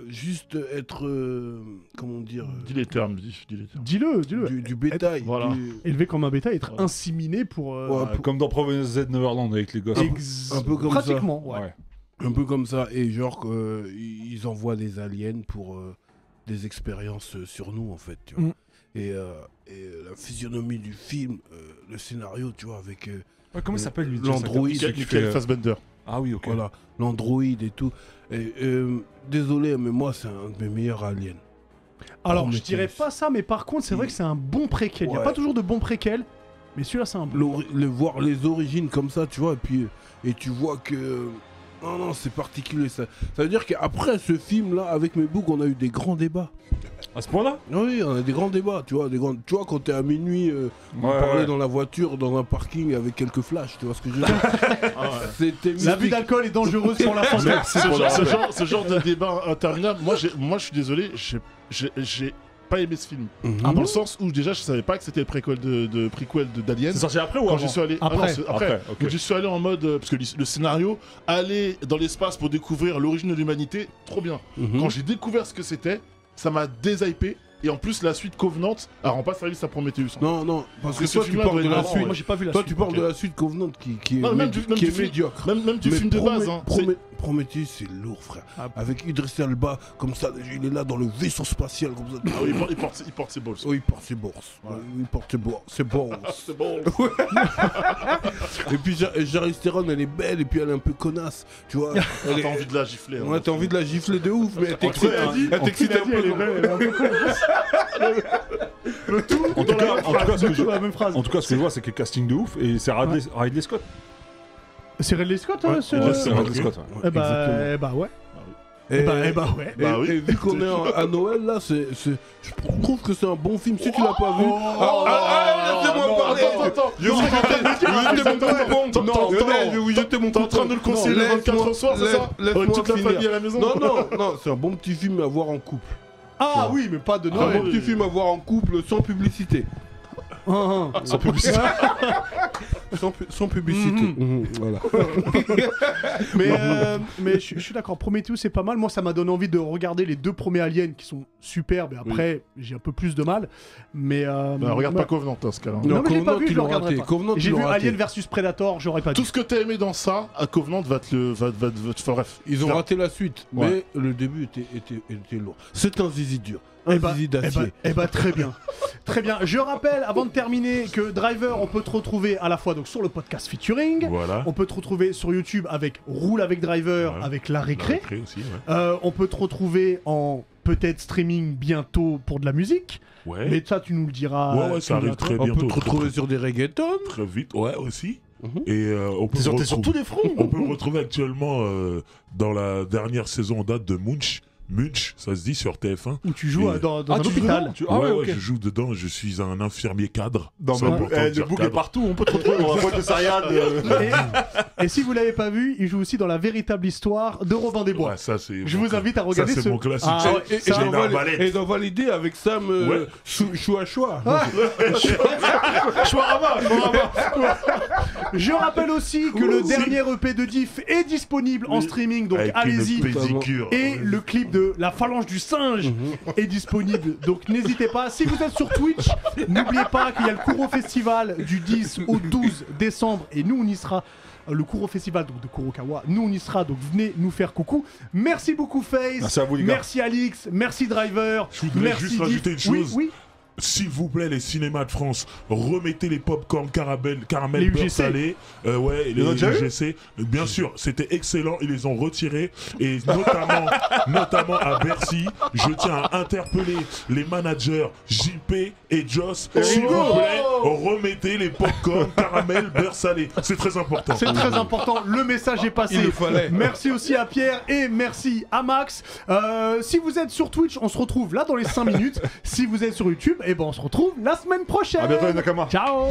juste être comment dire dis les termes. Dis-le. Du bétail. Voilà. Élevé comme un bétail, être inséminé pour. Comme dans Providence Z Neverland avec les gosses. Un peu comme pratiquement, ça. Ouais. Un peu comme ça. Et genre, ils envoient des aliens pour des expériences sur nous, en fait. Tu vois. Et la physionomie du film, le scénario, tu vois, avec comment il s'appelle lui? L'androïde. Michael Fassbender. Ah oui, ok. Voilà, l'androïde et tout. Et, désolé, mais moi, c'est un de mes meilleurs aliens. Alors, je dirais pas ça, mais par contre, c'est vrai que c'est un bon préquel. Il n'y a pas toujours de bons préquels, mais celui-là, c'est un bon. Voir les origines comme ça, tu vois, et tu vois que. Non, c'est particulier ça. Ça veut dire qu'après ce film-là, avec mes boucs, on a eu des grands débats. À ce point-là? Oui, on a des grands débats, tu vois. Tu vois, quand t'es à minuit, on parlait dans la voiture, dans un parking avec quelques flashs, tu vois ce que je veux dire. La vue d'alcool est dangereuse pour la santé. Ce genre de débat interminable, moi je suis désolé, j'ai pas aimé ce film. Dans le sens où déjà je savais pas que c'était le prequel d'Alien. C'est sorti après ou quand avant? j'y suis allé Après. Après. Ok. Donc j'y suis allé en mode parce que le scénario, aller dans l'espace pour découvrir l'origine de l'humanité, trop bien. Quand j'ai découvert ce que c'était, ça m'a déshypé. Et en plus, la suite Covenant, elle rend pas service à Prometheus. Non, parce que ce toi, tu film-là parles doit de être la marrant, suite. Moi, j'ai pas vu la Toi, suite. tu parles de la suite Covenant qui est médiocre. Même du film de base. Hein. Prometheus, c'est lourd, frère. Avec Idris Elba, comme ça, il est là dans le vaisseau spatial, comme ça. Ah oui, il porte ses balls. Oui, il porte ses bourses. Il porte ses balls. C'est bon. Et puis, Charlize Theron, elle est belle, et puis elle est un peu connasse. Tu vois. T'as envie de la gifler. Ouais, t'as envie de la gifler de ouf, mais elle t'excite un peu. En tout cas, ce que je vois, c'est que casting de ouf et c'est Ridley Scott. C'est Ridley Scott, c'est Ridley Scott. Eh bah ouais. Et vu qu'on est à Noël là, je trouve que c'est un bon film. Si tu l'as pas vu, laissez-moi parler. Je vais jeter mon T'es en train de le conseiller le 24 au soir, c'est ça? Avec toute la famille à la maison. Non, c'est un bon petit film à voir en couple. Ah oui, mais pas de C'est un Noël. bon petit film à voir en couple sans publicité. Sans publicité. Sans publicité. Voilà. Mais je suis d'accord, Prometheus c'est pas mal. Moi ça m'a donné envie de regarder les 2 premiers Aliens qui sont superbes. Et après j'ai un peu plus de mal. Mais regarde pas Covenant dans ce cas-là. Non, mais j'ai pas vu, je le regarderai pas. Covenant, J'ai vu Alien versus Predator, j'aurais pas dit. Tout ce que t'as aimé dans ça, à Covenant va te bref. Ils ont raté la suite, mais le début était lourd. C'est un zizi dur. Un zizi d'acier. Eh bah très bien. Très bien. Je rappelle, avant de terminer, que Driver, on peut te retrouver à la fois donc, sur le podcast featuring. Voilà. On peut te retrouver sur YouTube avec Roule avec Driver, avec La Récré. La Récré aussi, ouais. On peut te retrouver en peut-être streaming bientôt pour de la musique. Ouais. Mais ça, tu nous le diras. Ouais, ça arrive très bientôt. On peut te retrouver sur des reggaetons. Très vite, ouais, aussi. Et on peut sur tous les fronts. On peut me retrouver actuellement dans la dernière saison en date de Munch, ça se dit sur TF1. Où tu joues dans un hôpital. Ouais, je joue dedans, je suis un infirmier cadre. Le bouc est partout, on peut te retrouver dans la boîte de céréales. Et si vous l'avez pas vu, il joue aussi dans La Véritable Histoire de Robin des Bois. Ouais, ça, c'est je vous invite à regarder ça, c'est mon classique. Et dans Valider avec Sam Choua. Je rappelle aussi que le dernier EP de Diff est disponible en streaming, donc allez-y. Et le clip de La Phalange du Singe est disponible, donc n'hésitez pas. Si vous êtes sur Twitch, n'oubliez pas qu'il y a le Kuro Festival du 10 au 12 décembre, et nous on y sera. Le Kuro Festival donc de Kurokawa, nous on y sera, donc venez nous faire coucou. Merci beaucoup Face, merci à vous les gars. Merci Alix, merci Driver. Je voudrais juste rajouter une chose. Oui. S'il vous plaît, les cinémas de France, remettez les popcorn caramel Les beurre UGC. salé. Ouais, et les UGC. Bien sûr, c'était excellent. Ils les ont retirés. Et notamment à Bercy, je tiens à interpeller les managers JP et Joss. S'il vous plaît, remettez les popcorn caramel beurre salé. C'est très important. C'est très important, le message est passé. Il le fallait. Merci aussi à Pierre et merci à Max. Si vous êtes sur Twitch, on se retrouve là dans les 5 minutes. Si vous êtes sur YouTube, eh ben on se retrouve la semaine prochaine. À bientôt les Nakama. Ciao.